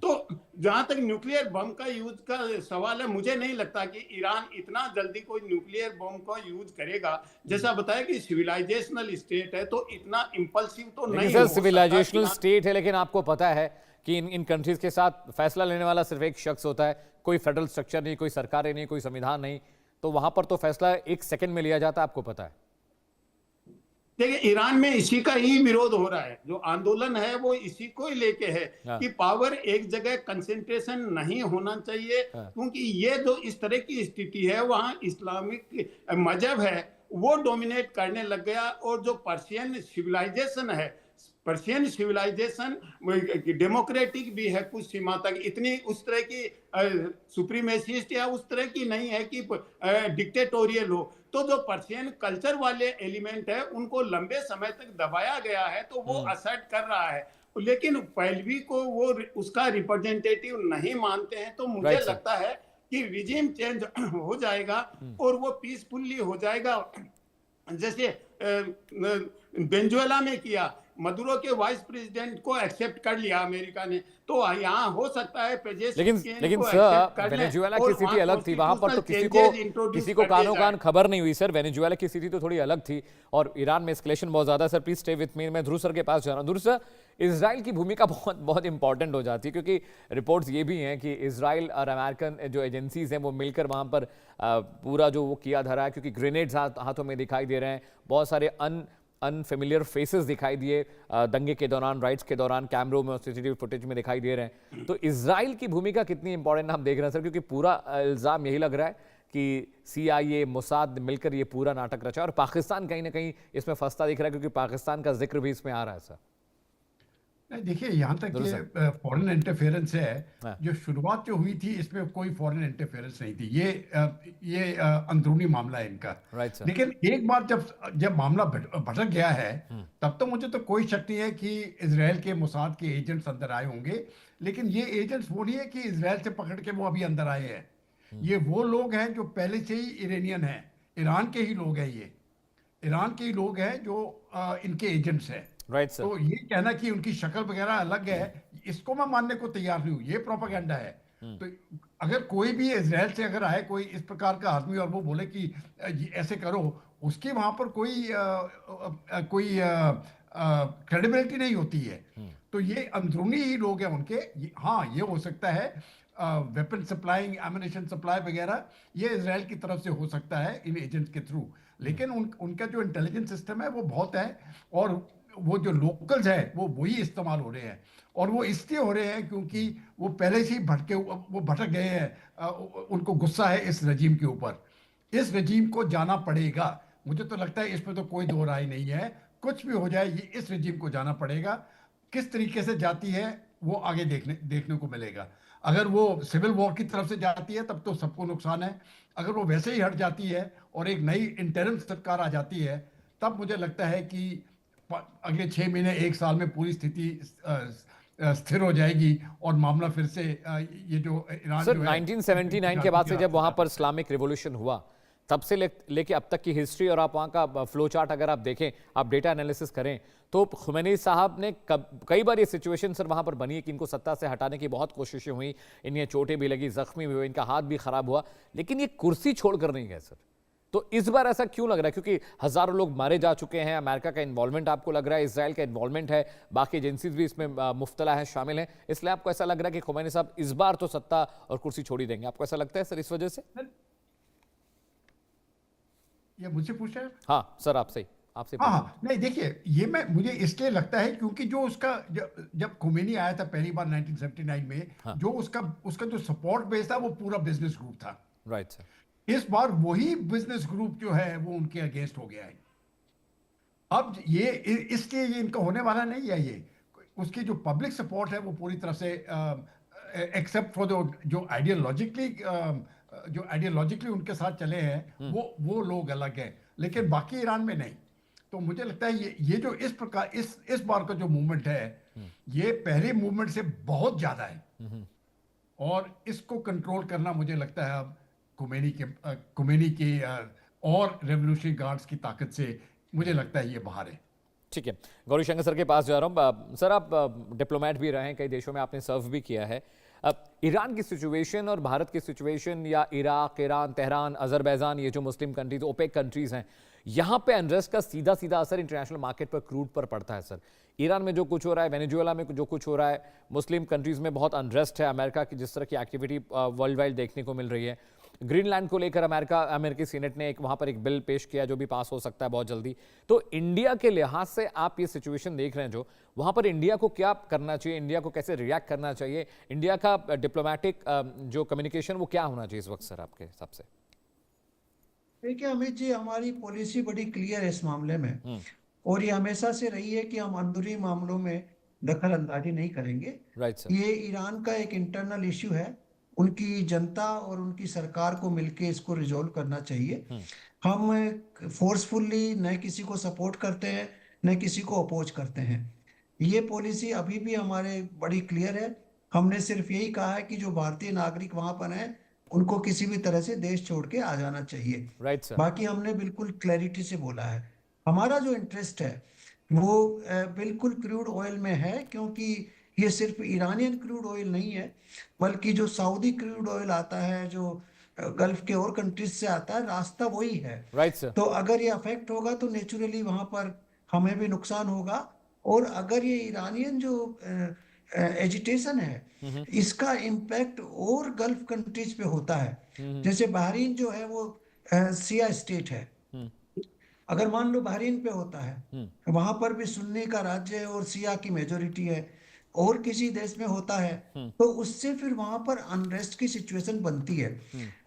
तो जहां तक न्यूक्लियर बम का यूज का सवाल है, मुझे नहीं लगता कि ईरान इतना जल्दी कोई न्यूक्लियर बम का यूज करेगा। जैसा बताया कि सिविलाइजेशनल स्टेट है, तो इतना इम्पल्सिव तो नहीं सर, सिविलाइजेशनल स्टेट है, लेकिन आपको पता है कि इन कंट्रीज के साथ फैसला लेने वाला सिर्फ एक शख्स होता है। कोई फेडरल स्ट्रक्चर नहीं, कोई सरकारें नहीं, कोई संविधान नहीं। तो वहां पर तो फैसला 1 सेकंड में लिया जाता है, आपको पता है। देखिए, ईरान में इसी का ही विरोध हो रहा है। जो आंदोलन है वो इसी को ही लेके है कि पावर एक जगह कंसेंट्रेशन नहीं होना चाहिए, क्योंकि ये जो इस तरह की स्थिति है वहां इस्लामिक मजहब है वो डोमिनेट करने लग गया। और जो पर्शियन सिविलाइजेशन है, पर्शियन सिविलाइजेशन डेमोक्रेटिक भी है कुछ सीमा तक, इतनी उस तरह की सुप्रीमेसिस्ट या उस तरह की नहीं है कि डिक्टेटोरियल हो। तो जो पर्शियन कल्चर वाले एलिमेंट है उनको लंबे समय तक दबाया गया है, तो वो असर्ट कर रहा है। लेकिन पहलवी को वो उसका रिप्रेजेंटेटिव नहीं मानते हैं। तो मुझे लगता है कि रिजीम चेंज हो जाएगा और वो पीसफुल्ली हो जाएगा, जैसे वेनेजुएला में किया। मदुरो के वाइस प्रेसिडेंट को एक्सेप्ट कर लिया अमेरिका ने, तो यहाँ हो सकता है लेकिन सर वेनेजुएला की स्थिति अलग थी। वहां पर तो किसी को कानो कान खबर नहीं हुई सर। वेनेजुएला की स्थिति तो थोड़ी अलग थी और ईरान में एस्केलेशन बहुत ज्यादा। सर प्लीज स्टे विथ मी, मैं ध्रुव सर के पास जा रहा हूँ। ध्रुव सर, इजराइल की भूमिका बहुत बहुत इंपॉर्टेंट हो जाती है, क्योंकि रिपोर्ट्स ये भी हैं कि इजराइल और अमेरिकन जो एजेंसीज हैं वो मिलकर वहाँ पर पूरा जो वो किया धरा है, क्योंकि ग्रेनेड्स हाथों में दिखाई दे रहे हैं, बहुत सारे अनफेमिलियर फेसेस दिखाई दिए दंगे के दौरान, राइट्स के दौरान, कैमरों में और सीसीटीवी फुटेज में दिखाई दे रहे हैं। तो इजराइल की भूमिका कितनी इंपॉर्टेंट हम देख रहे हैं सर, क्योंकि पूरा इल्ज़ाम यही लग रहा है कि CIA, मोसाद मिलकर ये पूरा नाटक रचा और पाकिस्तान कहीं ना कहीं इसमें फंसता दिख रहा है, क्योंकि पाकिस्तान का जिक्र भी इसमें आ रहा है सर। नहीं, देखिए, यहाँ तक जरूर ये फॉरेन इंटरफेरेंस है, हाँ। जो शुरुआत जो हुई थी इसमें कोई फॉरेन इंटरफेरेंस नहीं थी, ये अंदरूनी मामला है इनका। Right sir. लेकिन एक बार जब मामला भटक गया है, तब तो मुझे तो कोई शक नहीं है कि इजराइल के मोसाद के एजेंट्स अंदर आए होंगे। लेकिन ये एजेंट्स वो नहीं है कि इजराइल से पकड़ के वो अभी अंदर आए हैं। ये वो लोग हैं जो पहले से ही इरानियन हैं, ईरान के ही लोग हैं, ये ईरान के ही लोग हैं जो इनके एजेंट्स हैं। Right sir. तो ये कहना कि उनकी शक्ल वगैरह अलग है, इसको मैं मानने को तैयार नहीं हूँ, ये प्रोपेगेंडा है। तो अगर कोई भी इजराइल से अगर आए कोई इस प्रकार का आदमी और वो बोले कि ऐसे करो, उसकी वहां पर कोई क्रेडिबिलिटी नहीं होती है। तो ये अंदरूनी ही लोग हैं उनके। हाँ, ये हो सकता है वेपन सप्लाइंग, एमिनेशन सप्लाई वगैरह, ये इजराइल की तरफ से हो सकता है इन एजेंट्स के थ्रू। लेकिन उनका जो इंटेलिजेंस सिस्टम है वो बहुत है, और वो जो लोकल्स है वो वही इस्तेमाल हो रहे हैं। और वो इसलिए हो रहे हैं क्योंकि वो पहले से ही भटक गए हैं, उनको गुस्सा है इस रजीम के ऊपर। इस रजीम को जाना पड़ेगा, मुझे तो लगता है इसमें तो कोई दो राय नहीं है। कुछ भी हो जाए, ये इस रजीम को जाना पड़ेगा। किस तरीके से जाती है वो आगे देखने को मिलेगा। अगर वो सिविल वॉर की तरफ से जाती है तब तो सबको नुकसान है। अगर वो वैसे ही हट जाती है और एक नई इंटरिम सरकार आ जाती है, तब मुझे लगता है कि अगले 6 महीने 1 साल में पूरी स्थिति स्थिर हो जाएगी और मामला फिर से ये जो ईरान सर जो है 1979 के बाद से जब वहां पर इस्लामिक रिवॉल्यूशन हुआ, तब से लेके अब तक की हिस्ट्री और आप वहां का फ्लो चार्ट अगर आप देखें, आप डेटा एनालिसिस करें, तो खुमैनी साहब ने कई बार ये सिचुएशन सर वहां पर बनी है कि इनको सत्ता से हटाने की बहुत कोशिशें हुई, इन्हें चोटें भी लगी, जख्मी भी हुए, इनका हाथ भी खराब हुआ, लेकिन ये कुर्सी छोड़कर नहीं गए सर। तो इस बार ऐसा क्यों लग रहा है? क्योंकि हजारों लोग मारे जा चुके हैं, अमेरिका का इन्वॉल्वमेंट आपको लग रहा है, इसराइल का इन्वॉल्वमेंट है, बाकी एजेंसीज भी इसमें मुफ्तला है, शामिल हैं, इसलिए आपको ऐसा लग रहा है कि खुमैनी साहब इस बार तो सत्ता और कुर्सी छोड़ ही देंगे? आपको ऐसा लगता है सर इस वजह से? ये मुझसे पूछा है? हाँ सर, आपसे हाँ, नहीं, देखिए, ये मुझे इसलिए लगता है क्योंकि जो उसका जब खुमैनी आया था पहली बार 1979 में, हाँ। जो उसका जो सपोर्ट बेस था वो पूरा बिजनेस ग्रुप था। Right sir. इस बार वही बिजनेस ग्रुप जो है वो उनके अगेंस्ट हो गया है। अब ये इसलिए ये इनका होने वाला नहीं है। ये उसकी जो पब्लिक सपोर्ट है वो पूरी तरह से एक्सेप्ट फॉर जो आइडियोलॉजिकली उनके साथ चले हैं, वो लोग अलग हैं, लेकिन बाकी ईरान में नहीं। तो मुझे लगता है ये जो इस प्रकार इस बार का जो मूवमेंट है, ये पहले मूवमेंट से बहुत ज्यादा है, और इसको कंट्रोल करना मुझे लगता है अब खुमैनी के और रेवोल्यूशनरी गार्ड्स की ताकत से मुझे लगता है ये बाहर है। ठीक है, गौरी शंकर सर के पास जा रहा हूँ। सर, आप डिप्लोमेट भी रहे हैं, कई देशों में आपने सर्व भी किया है। अब ईरान की सिचुएशन और भारत की सिचुएशन, या इराक, ईरान, तेहरान, अजरबैजान, ये जो मुस्लिम कंट्रीज, ओपेक कंट्रीज हैं, यहाँ पे अनरेस्ट का सीधा सीधा असर इंटरनेशनल मार्केट पर क्रूड पर पड़ता है सर। ईरान में जो कुछ हो रहा है, वेनेजुएला में जो कुछ हो रहा है, मुस्लिम कंट्रीज में बहुत अनरेस्ट है, अमेरिका की जिस तरह की एक्टिविटी वर्ल्ड वाइड देखने को मिल रही है। ग्रीनलैंड को लेकर अमेरिकी सीनेट ने वहां पर एक बिल पेश किया जो भी पास हो सकता है बहुत जल्दी। तो इंडिया के लिहाज से आप ये सिचुएशन देख रहे हैं, जो वहां पर इंडिया को क्या करना चाहिए, इंडिया को कैसे रिएक्ट करना चाहिए, इंडिया का डिप्लोमेटिक जो कम्युनिकेशन वो क्या होना चाहिए इस वक्त सर आपके हिसाब से? देखिए अमित जी, हमारी पॉलिसी बड़ी क्लियर है इस मामले में, और ये हमेशा से रही है कि हम अंदरूनी मामलों में दखल अंदाजी नहीं करेंगे। Right sir. ये ईरान का एक इंटरनल इश्यू है, उनकी जनता और उनकी सरकार को मिलके इसको रिजॉल्व करना चाहिए। हम फोर्सफुली न किसी को सपोर्ट करते हैं, न किसी को अपोज करते हैं। ये पॉलिसी अभी भी हमारे बड़ी क्लियर है। हमने सिर्फ यही कहा है कि जो भारतीय नागरिक वहां पर हैं, उनको किसी भी तरह से देश छोड़ के आ जाना चाहिए। Right sir. बाकी हमने बिल्कुल क्लैरिटी से बोला है। हमारा जो इंटरेस्ट है वो बिल्कुल क्रूड ऑयल में है, क्योंकि ये सिर्फ ईरानियन क्रूड ऑयल नहीं है, बल्कि जो सऊदी क्रूड ऑयल आता है, जो गल्फ के और कंट्रीज से आता है, रास्ता वही है। Right sir. तो अगर ये अफेक्ट होगा तो नेचुरली वहां पर हमें भी नुकसान होगा। और अगर ये ईरानियन जो एजिटेशन है, इसका इम्पैक्ट और गल्फ कंट्रीज पे होता है। जैसे बहरीन जो है वो शिया स्टेट है, अगर मान लो बहरीन पे होता है, वहां पर भी सुन्नी का राज्य है और शिया की मेजोरिटी है, और किसी देश में होता है तो उससे फिर वहां पर अनरेस्ट की सिचुएशन बनती है।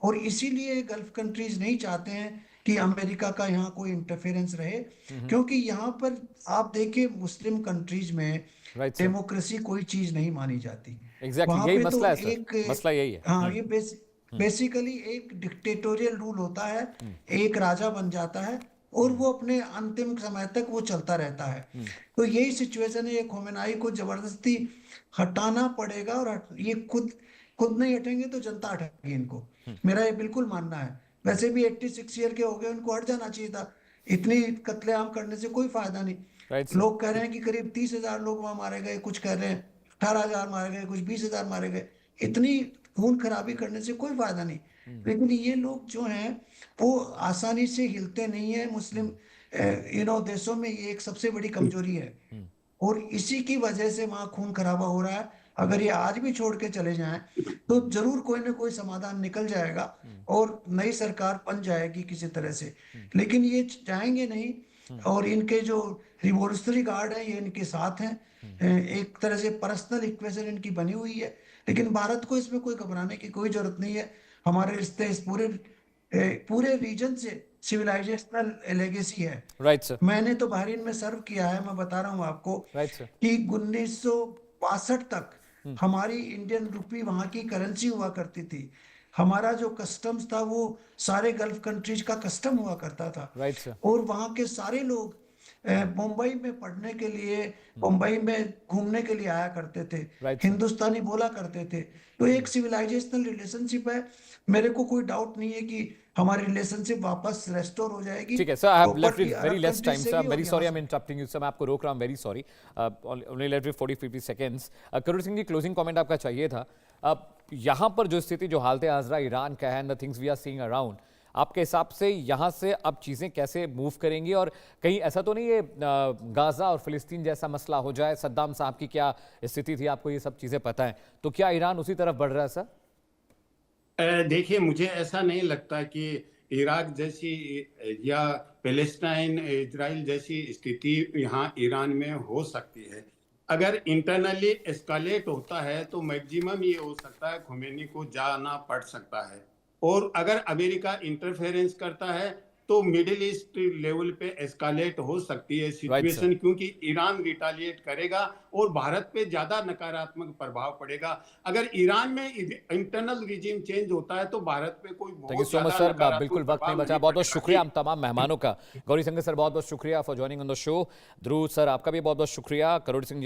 और इसीलिए गल्फ कंट्रीज नहीं चाहते हैं कि अमेरिका का यहाँ कोई इंटरफेरेंस रहे, क्योंकि यहाँ पर आप देखिए मुस्लिम कंट्रीज में राइट सर, डेमोक्रेसी कोई चीज नहीं मानी जाती। एग्जैक्टली वहां यही पे तो मसला है सर, एक मसला यही है। हाँ ये बेसिकली एक डिक्टेटोरियल रूल होता है, एक राजा बन जाता है और वो अपने अंतिम समय तक वो चलता रहता है। तो यही सिचुएशन है, ये खोमेनाई को जबरदस्ती हटाना पड़ेगा और ये खुद खुद नहीं हटेंगे तो जनता हटाएगी इनको, मेरा ये बिल्कुल मानना है। वैसे भी 86 ईयर के हो गए, उनको हट जाना चाहिए था, इतनी कत्लेआम करने से कोई फायदा नहीं। राइट सर, लोग कह रहे हैं कि करीब 30,000 लोग वहां मारे गए, कुछ कह रहे हैं 18,000 मारे गए, कुछ 20,000 मारे गए। इतनी खून खराबी करने से कोई फायदा नहीं। लेकिन ये लोग जो हैं वो आसानी से हिलते नहीं है। मुस्लिम देशों में ये एक सबसे बड़ी कमजोरी है और इसी की वजह से वहां खून खराबा हो रहा है। अगर ये आज भी छोड़ के चले जाएं तो जरूर कोई ना कोई समाधान निकल जाएगा और नई सरकार बन जाएगी किसी तरह से। लेकिन ये जाएंगे नहीं और इनके जो रिवोल्यूशनरी गार्ड है ये इनके साथ हैं। एक तरह से पर्सनल इक्वेशन इनकी बनी हुई है। लेकिन भारत को इसमें कोई घबराने की कोई जरूरत नहीं है। हमारे रिश्ते इस पूरे रीजन से सिविलाइजेशनल लेगेसी है। राइट सर, मैंने तो बहरीन में सर्व किया है, मैं बता रहा हूँ आपको राइट सर, कि 1962 तक हमारी इंडियन रुपी वहां की करेंसी हुआ करती थी। हमारा जो कस्टम्स था वो सारे गल्फ कंट्रीज का कस्टम हुआ करता था। राइट सर, और वहाँ के सारे लोग मुंबई में पढ़ने के लिए, मुंबई में घूमने के लिए आया करते थे, Right, sir. हिंदुस्तानी बोला करते थे। तो एक सिविलाइजेशनल रिलेशनशिप है। मेरे को कोई डाउट नहीं है कि हमारी रिलेशनशिप वापस रेस्टोर हो जाएगी। ठीक है sir, I have to left but with अरब वेरी लेस countries टाइम से सर, आई भी एम वेरी हो सॉरी, गया I am interrupting you sir, मैं आपको रोक रहा हूँ, very sorry, only left with 40-50 seconds. Karun Singh ji, closing comment आपका चाहिए था। यहाँ पर जो स्थिति, जो हालत आजरा ईरान का है, the things we are seeing around, आपके हिसाब से यहाँ से अब चीज़ें कैसे मूव करेंगी? और कहीं ऐसा तो नहीं है गाजा और फिलिस्तीन जैसा मसला हो जाए? सद्दाम साहब की क्या स्थिति थी, आपको ये सब चीज़ें पता है, तो क्या ईरान उसी तरफ बढ़ रहा है सर? देखिए, मुझे ऐसा नहीं लगता कि इराक जैसी या पैलेस्टाइन इजराइल जैसी स्थिति यहाँ ईरान में हो सकती है। अगर इंटरनली एस्केलेट होता है तो मैक्सिमम ये हो सकता है खुमैनी को जाना पड़ सकता है। और अगर अमेरिका इंटरफेरेंस करता है तो मिडिल ईस्ट लेवल पे एस्केलेट हो सकती है सिचुएशन, क्योंकि ईरान रिटालिएट करेगा और भारत पे ज्यादा नकारात्मक प्रभाव पड़ेगा। अगर ईरान में इंटरनल रिजीम चेंज होता है तो भारत पे कोई thank you so much sir, बिल्कुल वक्त नहीं बचा। बहुत बहुत शुक्रिया हम तमाम मेहमानों का। गौरी शंकर सर बहुत बहुत शुक्रिया for joining on the show. Dhruv sir आपका भी बहुत बहुत शुक्रिया। करुण सिंह